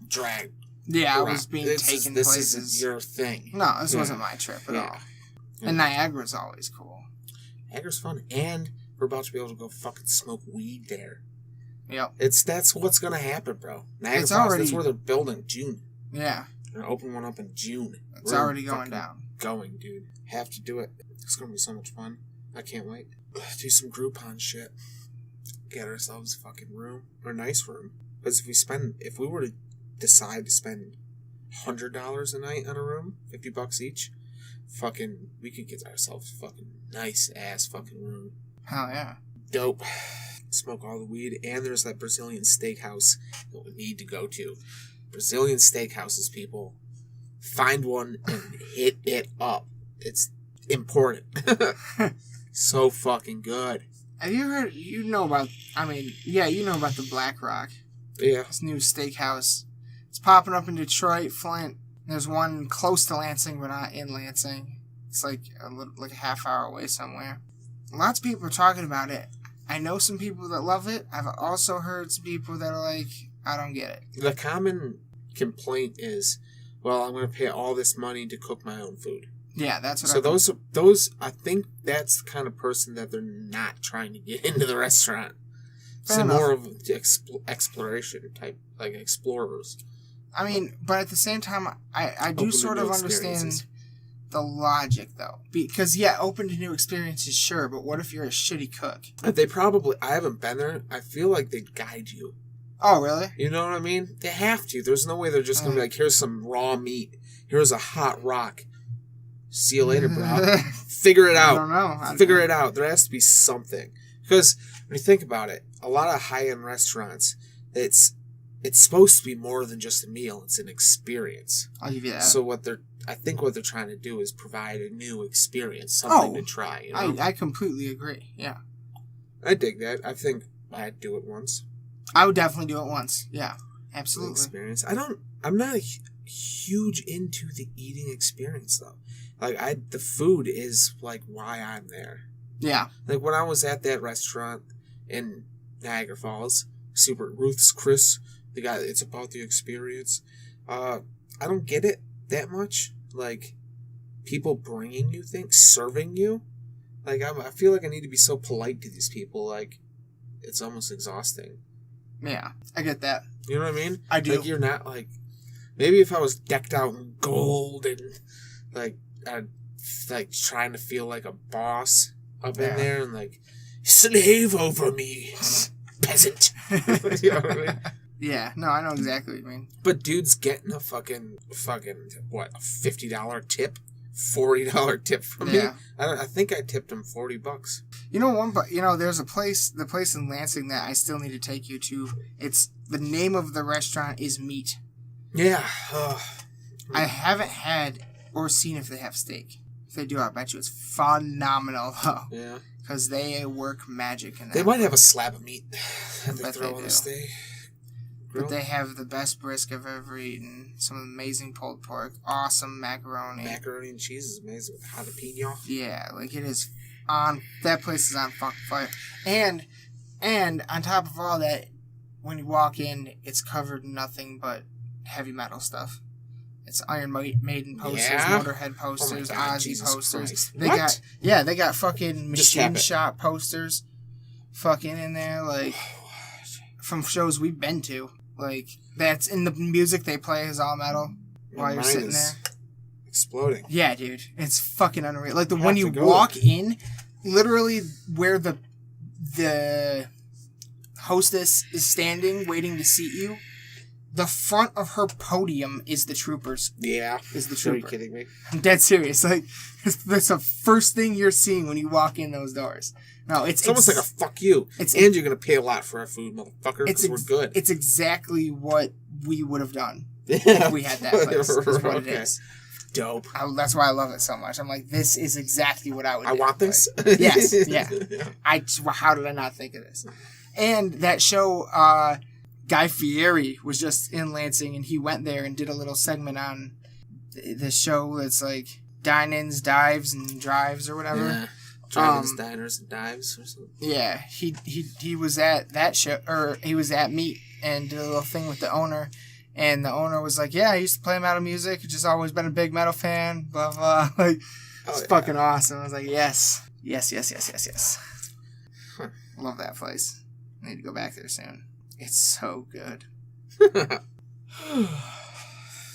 dragged. Yeah, around. I was being taken this places. This isn't your thing. No, this wasn't my trip at all. Yeah. And Niagara's always cool. Niagara's fun, and we're about to be able to go fucking smoke weed there. Yep. That's what's gonna happen, bro. Niagara It's Falls, already... that's where they're building June. Yeah. They're gonna open one up in June. It's already going down. Going, dude. Have to do it. It's gonna be so much fun. I can't wait. Do some Groupon shit. Get ourselves a fucking room. Or a nice room. Because if we were to decide to spend $100 a night on a room, $50 each, we could get ourselves a fucking nice ass fucking room. Hell yeah. Dope. Smoke all the weed. And there's that Brazilian steakhouse that we need to go to. Brazilian steakhouses, people. Find one and hit it up. It's important. So fucking good. Have you heard, you know about the Black Rock. Yeah. This new steakhouse. It's popping up in Detroit, Flint. There's one close to Lansing, but not in Lansing. It's like a half hour away somewhere. Lots of people are talking about it. I know some people that love it. I've also heard some people that are like, I don't get it. The common complaint is, well, I'm going to pay all this money to cook my own food. Yeah, that's what. So those, I think that's the kind of person that they're not trying to get into the restaurant. It's more of exploration type, like explorers. I mean, but at the same time, I do sort of understand the logic, though. Because, open to new experiences, sure, but what if you're a shitty cook? I haven't been there. I feel like they guide you. Oh, really? You know what I mean? They have to. There's no way they're just going to be like, here's some raw meat. Here's a hot rock. See you later, bro. Figure it out. I don't know. Figure it out. There has to be something. Because when you think about it, a lot of high-end restaurants, it's supposed to be more than just a meal. It's an experience. I'll give you that. So I think what they're trying to do is provide a new experience, something to try. You know? I completely agree. Yeah. I dig that. I think I'd do it once. I would definitely do it once. Yeah, absolutely. Experience. I'm not huge into the eating experience though. Like the food is like why I'm there. Yeah. Like when I was at that restaurant in Niagara Falls, Super Ruth's Chris, the guy. It's about the experience. I don't get it that much. Like people bringing you things, serving you. Like I feel like I need to be so polite to these people. Like it's almost exhausting. Yeah, I get that. You know what I mean? I do. Like you're not like maybe if I was decked out in gold and like I'd like trying to feel like a boss up in there and like slave over me, peasant. You know what I mean? Yeah, no, I know exactly what you mean. But dude's getting a fucking what, a $50 tip? $40 tip from me? I think I tipped him $40. You know, there's the place in Lansing that I still need to take you to. It's the name of the restaurant is Meat. Yeah. I haven't had or seen if they have steak. If they do, I bet you it's phenomenal though. Yeah. Because they work magic in that. They might have a slab of meat that they Bet throw they on do. the steak. But they have the best brisket I've ever eaten. Some amazing pulled pork. Awesome macaroni. Macaroni and cheese is amazing with jalapeno. Yeah, like it is on. That place is on fucking fire. And on top of all that, when you walk in, it's covered in nothing but heavy metal stuff. It's Iron Maiden posters, Motorhead posters, Ozzy posters. Christ. They got fucking Machine Shop posters, fucking in there, like from shows we've been to. Like that's in the music they play is all metal while you're sitting there. Exploding. Yeah, dude, it's fucking unreal. Like when you walk in, literally where the hostess is standing waiting to seat you. The front of her podium is the troopers. Yeah. Is the trooper. Are you kidding me? I'm dead serious. Like, that's the first thing you're seeing when you walk in those doors. No, it's almost like a fuck you. And you're going to pay a lot for our food, motherfucker, because we're good. It's exactly what we would have done if we had that place. Is what it is. Dope. That's why I love it so much. I'm like, this is exactly what I would do. I want this? Yes, yeah. How did I not think of this? And that show, Guy Fieri was just in Lansing, and he went there and did a little segment on the show that's like Dine-Ins, Dives, and Drives or whatever. Yeah. Drive-ins, diners, and dives or something. Yeah, he was at that show, or he was at Meet and did a little thing with the owner, and the owner was like, "Yeah, I used to play metal music. Just always been a big metal fan." Blah blah. Like, it's fucking awesome. I was like, yes. Huh. Love that place. I need to go back there soon. It's so good.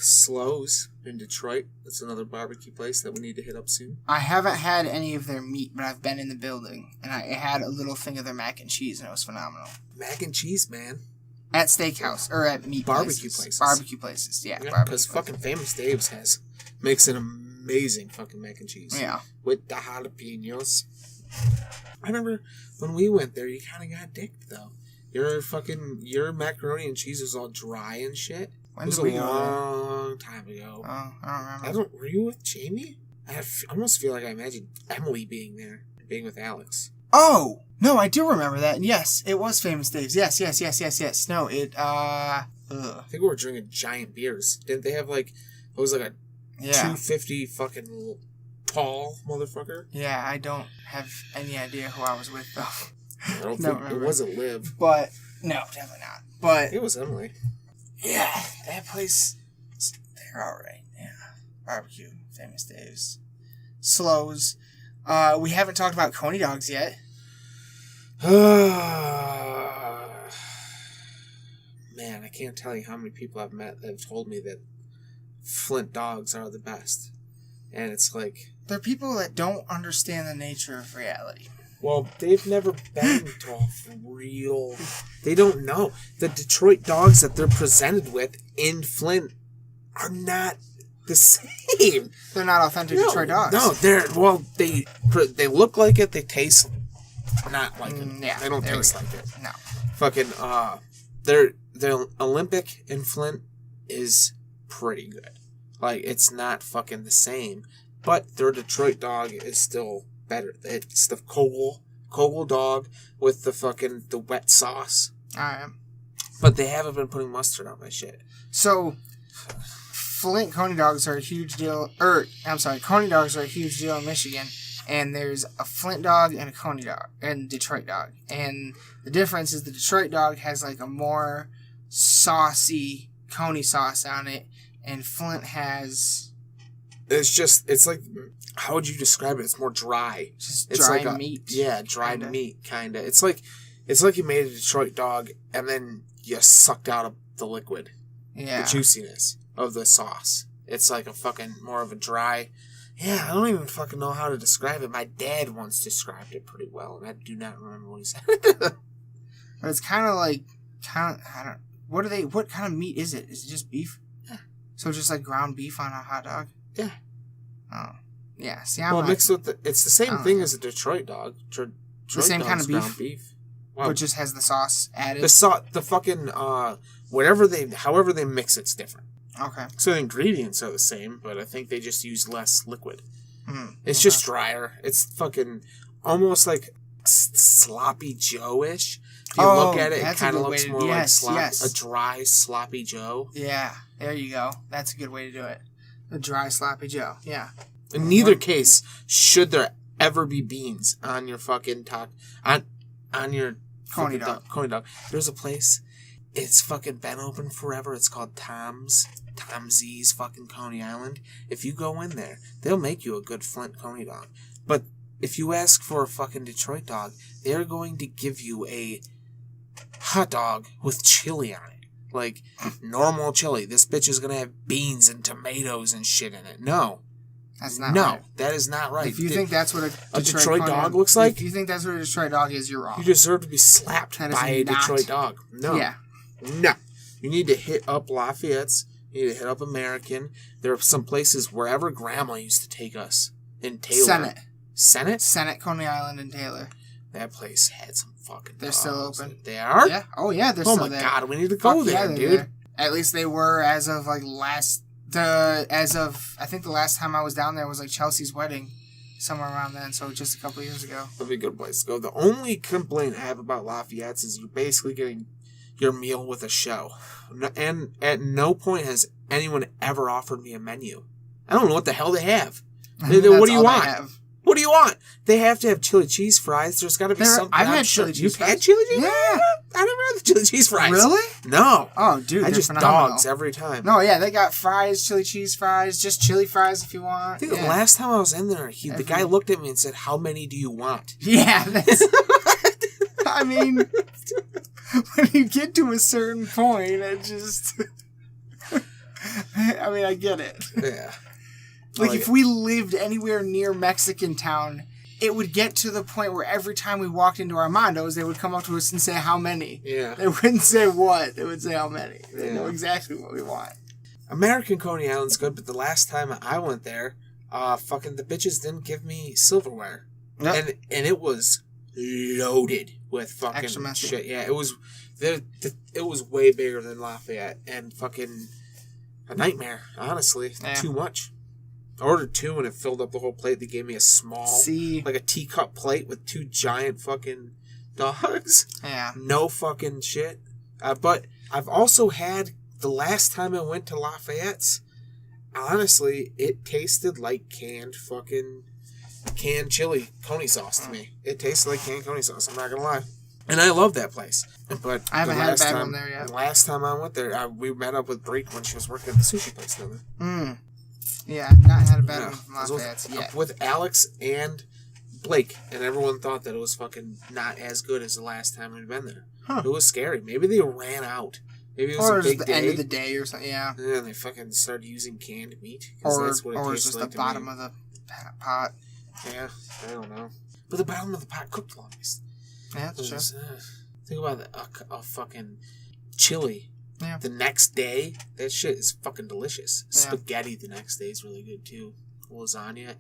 Slows in Detroit. That's another barbecue place that we need to hit up soon. I haven't had any of their meat, but I've been in the building, and I had a little thing of their mac and cheese, and it was phenomenal. Mac and cheese, man. At steakhouse, or at meat barbecue places. Barbecue places, yeah. Because fucking Famous Dave's makes an amazing fucking mac and cheese. Yeah. With the jalapenos. I remember when we went there, you kind of got dicked, though. Your macaroni and cheese was all dry and shit. When it was did we a go long time ago. Oh, I don't remember. Were you with Jamie? I almost feel like I imagined Emily being there, being with Alex. Oh! No, I do remember that. Yes, it was Famous Dave's. Yes. No, I think we were drinking giant beers. Didn't they have it was like a 250 fucking tall motherfucker? Yeah, I don't have any idea who I was with, though. I don't think it wasn't Liv. But, no, definitely not. But it was Emily. Yeah, that place, they're alright. Yeah. Barbecue, Famous Dave's. Slows. We haven't talked about Coney dogs yet. Man, I can't tell you how many people I've met that have told me that Flint dogs are the best. And it's like... They're people that don't understand the nature of reality. Well, they've never banged off real... They don't know. The Detroit dogs that they're presented with in Flint are not the same. They're not authentic Detroit dogs. No, they look like it. They taste not like it. Yeah, they don't taste like it. No. Fucking their Olympic in Flint is pretty good. Like, it's not fucking the same, but their Detroit dog is still better. It's the Kogel dog with the wet sauce. Alright. But they haven't been putting mustard on my shit. So, Flint Coney dogs are a huge deal. Coney dogs are a huge deal in Michigan. And there's a Flint dog and a Coney dog and Detroit dog. And the difference is the Detroit dog has like a more saucy Coney sauce on it, and Flint has... It's like, how would you describe it? It's more dry. Just it's dry like meat. Yeah, dry meat, kind of. It's like you made a Detroit dog and then you sucked out the liquid. Yeah. The juiciness of the sauce. It's like a fucking more of a dry... Yeah, I don't even fucking know how to describe it. My dad once described it pretty well, and I do not remember what he said. But it's kind of like... What kind of meat is it? Is it just beef? Yeah. So just like ground beef on a hot dog? Yeah. Oh. Yeah. See, mixed with it's the same thing as a Detroit dog. Detroit the same kind of ground beef. Wow. But just has the sauce added? The fucking, however they mix it's different. Okay. So the ingredients are the same, but I think they just use less liquid. It's just drier. It's fucking almost like sloppy Joe-ish. If you look at it, it kind of looks more like a dry sloppy Joe. Yeah, there you go. That's a good way to do it. A dry sloppy Joe. Yeah. In neither case should there ever be beans on your fucking on your Coney dog. Coney dog. There's a place. It's fucking been open forever. It's called Tom's fucking Coney Island. If you go in there, they'll make you a good Flint Coney dog. But if you ask for a fucking Detroit dog, they're going to give you a hot dog with chili on it. Like, normal chili. This bitch is going to have beans and tomatoes and shit in it. No. That's not right. No, that is not right. If you think that's what a Detroit dog looks like... If you think that's what a Detroit dog is, you're wrong. You deserve to be slapped by a Detroit dog. No. Yeah. No. You need to hit up Lafayette's. You need to hit up American. There are some places wherever Grandma used to take us. In Taylor. Senate? Coney Island, and Taylor. That place had some fucking They're still open. They are? Yeah. Oh, yeah, they're still there. Oh, my God. We need to go there, dude. There. At least they were as of, like, I think the last time I was down there was, like, Chelsea's wedding. Somewhere around then, so just a couple of years ago. That'd be a good place to go. The only complaint I have about Lafayette's is you're basically getting your meal with a show. And at no point has anyone ever offered me a menu. I don't know what the hell they have. What do you want? What do you want? They have to have chili cheese fries. There's got to be something. I've had chili cheese fries. You've had chili cheese? Yeah. I never had the chili cheese fries. Really? No. Oh, dude, I just phenomenal. dogs every time. No, yeah, they got fries, chili cheese fries, just chili fries if you want. I think the last time I was in there, the guy looked at me and said, "How many do you want?" Yeah, that's... I mean, when you get to a certain point, it just... I mean, I get it. Yeah. Like, if we lived anywhere near Mexican Town, it would get to the point where every time we walked into Armando's, they would come up to us and say, how many? Yeah. They wouldn't say what. They would say how many. They know exactly what we want. American Coney Island's good, but the last time I went there, fucking the bitches didn't give me silverware. Yep. And it was loaded with fucking extra messy shit. Yeah, it was it was way bigger than Lafayette and fucking a nightmare, honestly. Yeah. Too much. I ordered 2 and it filled up the whole plate. They gave me a small, like a teacup plate with 2 giant fucking dogs. Yeah. No fucking shit. But I've also had, the last time I went to Lafayette's, honestly, it tasted like canned chili coney sauce to me. It tasted like canned coney sauce, I'm not going to lie. And I love that place. But I haven't had a bad one there yet. The last time I went there, we met up with Break when she was working at the sushi place down there. Yeah, I've not had a bad one from Lafayette's yet. With Alex and Blake, and everyone thought that it was fucking not as good as the last time we'd been there. Huh. It was scary. Maybe they ran out. Maybe it was a big the day. end of the day or something, yeah. And then they fucking started using canned meat. Or that's what it's just like the bottom of the pot. Yeah, I don't know. But the bottom of the pot cooked longest. Yeah, that's true. Think about a fucking chili. Yeah. The next day, that shit is fucking delicious. Yeah. Spaghetti the next day is really good too. Lasagna.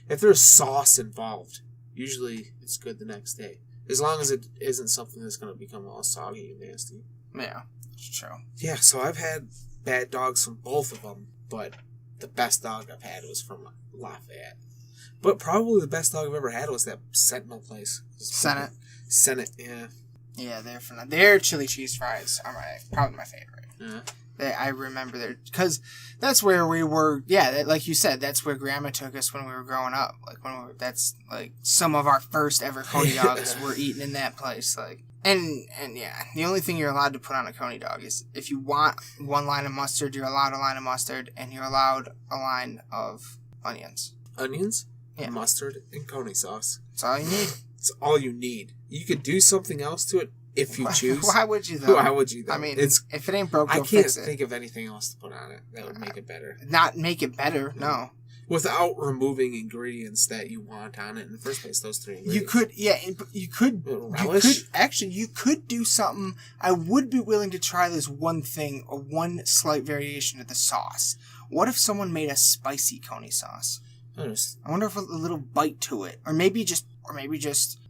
If there's sauce involved, usually it's good the next day. As long as it isn't something that's going to become all soggy and nasty. Yeah, it's true. Yeah, so I've had bad dogs from both of them, but the best dog I've had was from Lafayette. But probably the best dog I've ever had was that Sentinel place. Senate, yeah. Yeah, their chili cheese fries are probably my favorite. Yeah. I remember because that's where we were. Yeah, like you said, that's where Grandma took us when we were growing up. Like that's like some of our first ever coney dogs were eaten in that place. Like, and yeah, the only thing you're allowed to put on a coney dog is if you want 1 line of mustard, you're allowed a line of mustard, and you're allowed a line of onions. Onions, yeah, mustard, and coney sauce. That's all you need. It's all you need. You could do something else to it if you choose. Why would you, though? Why would you, though? I mean, if it ain't broke, I can't think of anything else to put on it that would make it better. Not make it better, no. Without removing ingredients that you want on it in the first place, those 3 ingredients. You could relish. You could do something. I would be willing to try this one thing, or one slight variation of the sauce. What if someone made a spicy coney sauce? I wonder if a little bite to it, or maybe just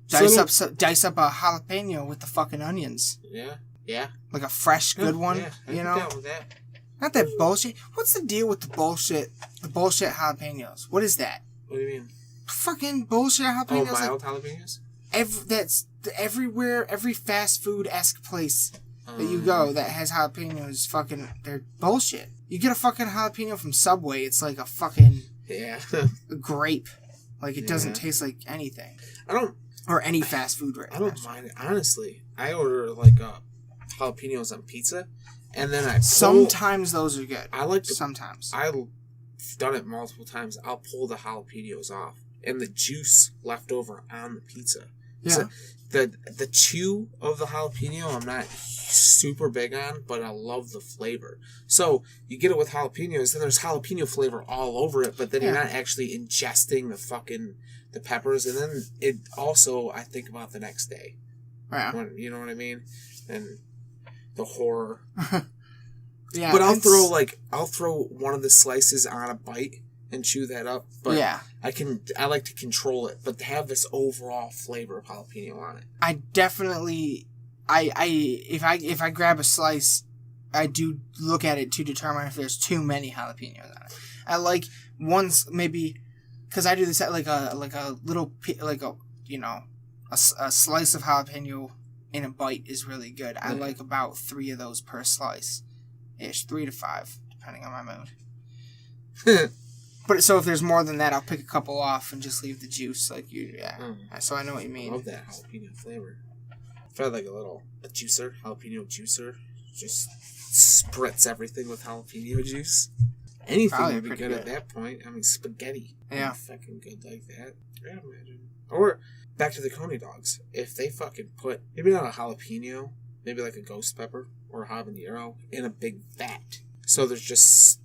dice up a jalapeno with the fucking onions. Yeah. Like a fresh, good one. Yeah, you know. Down with that. Not that bullshit. What's the deal with the bullshit? The bullshit jalapenos. What is that? What do you mean? Fucking bullshit jalapenos. Oh, mild jalapenos. Everywhere, every fast food-esque place that you go that has jalapenos, fucking, they're bullshit. You get a fucking jalapeno from Subway, it's like a fucking grape. Like, it doesn't taste like anything. Or any fast food right I don't mind it. Honestly, I order, like, jalapenos on pizza, and then sometimes those are good. Sometimes. I've done it multiple times. I'll pull the jalapenos off, and the juice left over on the pizza. Yeah. So the chew of the jalapeno I'm not super big on, but I love the flavor. So you get it with jalapenos, then there's jalapeno flavor all over it, but then you're not actually ingesting the peppers, and then it also, I think about the next day. Right. You know what I mean? And the horror. Yeah, but I'll throw one of the slices on a bite and chew that up. But yeah. I like to control it, but to have this overall flavor of jalapeno on it. I definitely, if I grab a slice, I do look at it to determine if there's too many jalapenos on it. I like ones maybe, because I do this at like a little a slice of jalapeno in a bite is really good. I like about 3 of those per slice, ish, 3 to 5 depending on my mood. But so if there's more than that, I'll pick a couple off and just leave the juice, like you. Yeah. So I know what you mean. I love that jalapeno flavor. If I had like a juicer, jalapeno juicer, just spritz everything with jalapeno juice. Anything Probably would be good at that point. I mean, spaghetti. Yeah. Fucking good like that. I imagine. Or back to the Coney dogs. If they fucking put maybe not a jalapeno, maybe like a ghost pepper or a habanero in a big vat. So there's just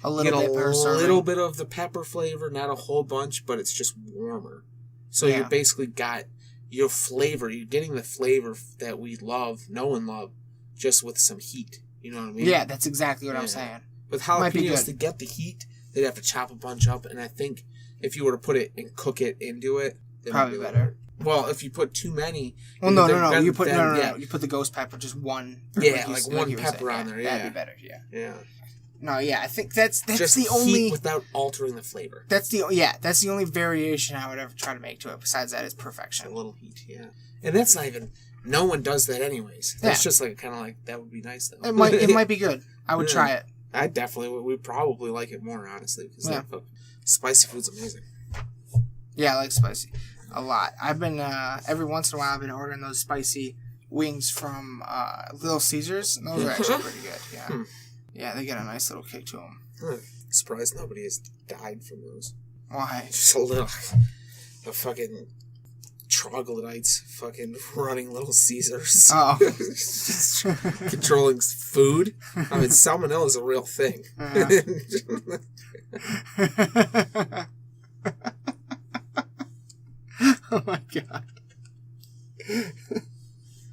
a little bit of the pepper flavor, not a whole bunch, but it's just warmer. So you basically got your flavor. You're getting the flavor that we know and love, just with some heat. You know what I mean? Yeah, that's exactly what I'm saying. With jalapenos, to get the heat, they'd have to chop a bunch up, and I think if you were to put it and cook it into it, it probably would be better. Well, if you put too many, well, no. You put you put the ghost pepper, just one. Yeah, like one pepper on there. Yeah, that'd be better. Yeah. Yeah. No, yeah, I think that's just the only heat without altering the flavor. That's the only variation I would ever try to make to it. Besides that, is perfection. A little heat, yeah. And that's not even. No one does that anyways. That's just like kind of like that would be nice though. It might be good. I would try it. I definitely would. We'd probably like it more honestly because spicy food's amazing. Yeah, I like spicy a lot. I've been every once in a while I've been ordering those spicy wings from Little Caesars, and those are actually pretty good. Yeah. Yeah, they get a nice little kick to them. Surprised nobody has died from those. Why? Just a fucking troglodytes fucking running Little Caesars. Oh. Controlling food. I mean, salmonella is a real thing. Oh my god.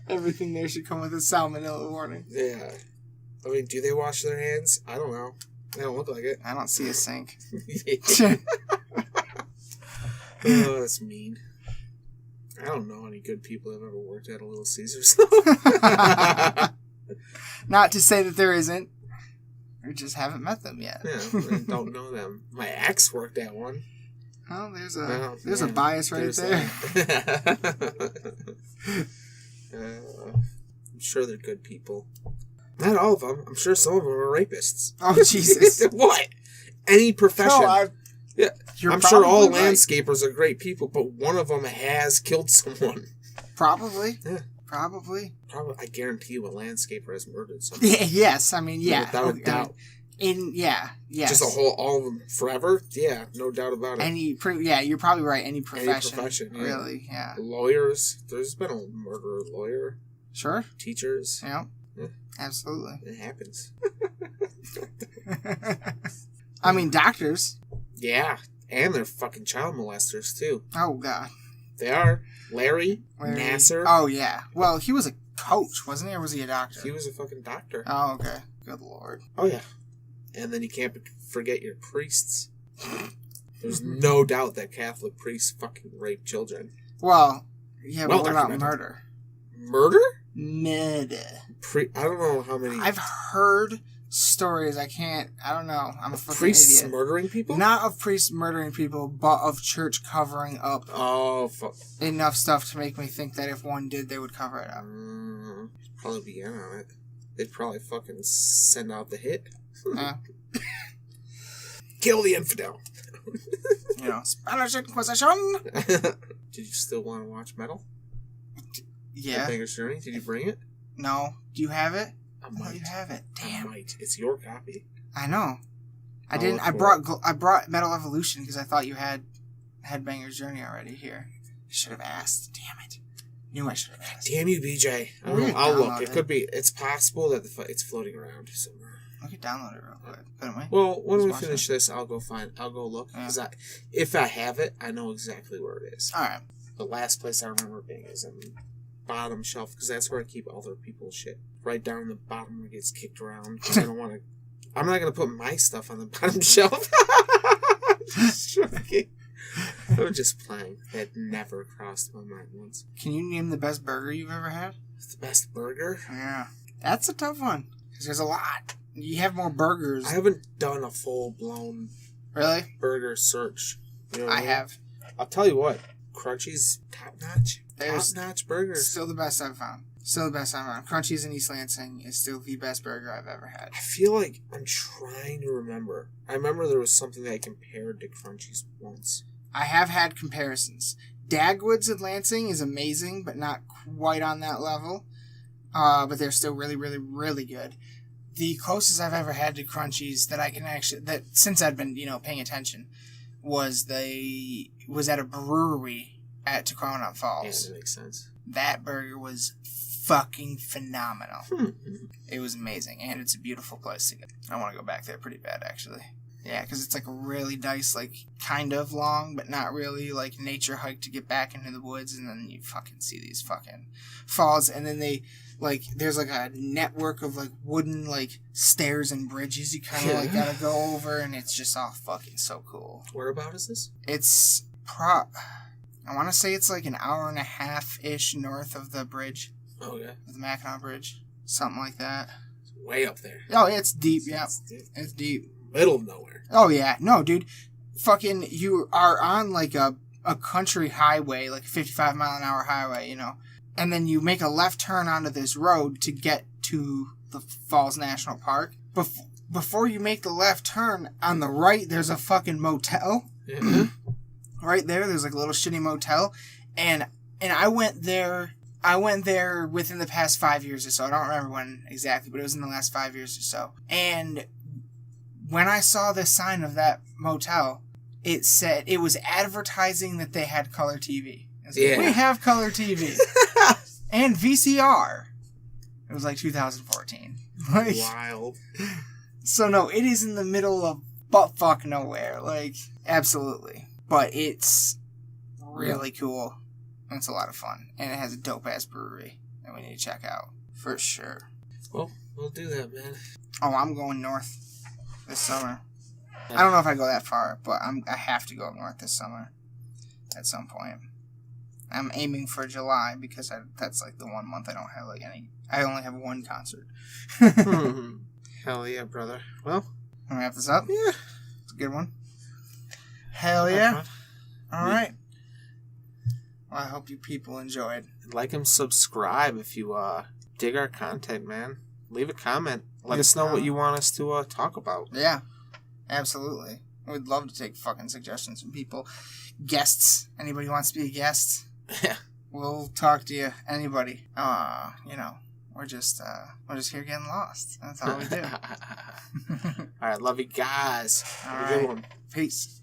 Everything there should come with a salmonella warning. Yeah. I mean, do they wash their hands? I don't know. They don't look like it. I don't see a sink. Oh, that's mean. I don't know any good people that have ever worked at a Little Caesars. Not to say that there isn't. We just haven't met them yet. Yeah, I don't know them. My ex worked at one. Oh, there's a bias right there. I'm sure they're good people. Not all of them. I'm sure some of them are rapists. Oh, Jesus. What? Any profession. No, yeah. I'm sure all landscapers are great people, but one of them has killed someone. Probably. Yeah. Probably. I guarantee you a landscaper has murdered someone. Yeah, yes, I mean, yeah. Without a doubt. Yes. Just all of them forever? Yeah, no doubt about it. You're probably right. Any profession. Any profession, yeah. Really, yeah. Lawyers. There's been a murderer lawyer. Sure. Teachers. Yeah. Absolutely. It happens. I mean, doctors. Yeah, and they're fucking child molesters, too. Oh, God. They are. Larry Nasser. Oh, yeah. Well, he was a coach, wasn't he, or was he a doctor? He was a fucking doctor. Oh, okay. Good Lord. Oh, yeah. And then you can't forget your priests. There's no doubt that Catholic priests fucking rape children. Well, yeah, but what about murder? Murder? Murder. I don't know how many. I've heard stories. I don't know. I'm a fucking priests idiot. Murdering people? Not of priests murdering people, but of church covering up enough stuff to make me think that if one did, they would cover it up. Probably be in on it. They'd probably fucking send out the hit. Kill the infidel. Spanish Inquisition. Did you still want to watch Metal? Yeah. Banger's Journey? Did you bring it? No. Do you have it? I might. You have it. Damn. I might. It's your copy. I know. I didn't. I brought Metal Evolution because I thought you had Banger's Journey already here. I should have asked. Damn it. Knew I should have asked. Damn you, BJ. I'll look. It could be. It's possible that it's floating around somewhere. I could download it real quick, couldn't we? Well, when we finish this, I'll go look. Because if I have it, I know exactly where it is. All right. The last place I remember being is in bottom shelf because that's where I keep other people's shit. Right down in the bottom where it gets kicked around. 'Cause I don't want to. I'm not gonna put my stuff on the bottom shelf. Just joking. I'm just playing. That never crossed my mind once. Can you name the best burger you've ever had? The best burger? Yeah. That's a tough one. Because there's a lot. You have more burgers. I haven't done a full-blown Really? burger search. You know what I mean? have. I'll tell you what. Crunchy's top-notch. There's Top-notch burgers. Still the best I've found. Crunchy's in East Lansing is still the best burger I've ever had. I feel like I'm trying to remember. I remember there was something that I compared to Crunchy's once. I have had comparisons. Dagwood's in Lansing is amazing, but not quite on that level. But they're still really, really, really good. The closest I've ever had to Crunchy's that I can actually, that since I've been, paying attention, was at a brewery at Tacoma Falls. Yeah, that makes sense. That burger was fucking phenomenal. It was amazing, and it's a beautiful place to go. I want to go back there pretty bad, actually. Yeah, because it's like a really nice, like, kind of long, but not really, like, nature hike to get back into the woods, and then you fucking see these fucking falls, and then they, like, there's, like, a network of, like, wooden, like, stairs and bridges you kind of, like, gotta go over, and it's just all fucking so cool. Whereabout is this? It's, I want to say it's, like, an hour and a half-ish north of the bridge. Oh, yeah. The Mackinac Bridge. Something like that. It's way up there. Oh, it's deep, yeah. It's deep. Middle of nowhere. Oh, yeah. No, dude. Fucking, you are on, like, a country highway, like a 55-mile-an-hour highway, And then you make a left turn onto this road to get to the Falls National Park. Before you make the left turn, on the right, there's a fucking motel. Yeah. Right there's, like, a little shitty motel. And I went there within the past 5 years or so. I don't remember when exactly, but it was in the last 5 years or so. And when I saw the sign of that motel, it said, it was advertising that they had color TV. It was like, we have color TV. And VCR. It was like 2014. Wild. So no, it is in the middle of buttfuck nowhere. Like, absolutely. But it's really cool. And it's a lot of fun. And it has a dope-ass brewery that we need to check out. For sure. Well, we'll do that, man. Oh, I'm going north this summer. I don't know if I go that far, but I have to go north this summer at some point. I'm aiming for July because that's like the 1 month I don't have like any. I only have one concert. Hell yeah, brother. Well, want to wrap this up? Yeah. It's a good one. Hell yeah. All right. Well, I hope you people enjoyed. Like and subscribe if you dig our content, man. Leave a comment. Let us know what you want us to talk about. Yeah, absolutely. We'd love to take fucking suggestions from people. Guests. Anybody wants to be a guest? Yeah. We'll talk to you. Anybody. We're just here getting lost. That's all we do. All right, love you guys. All Have a good right. one. Peace.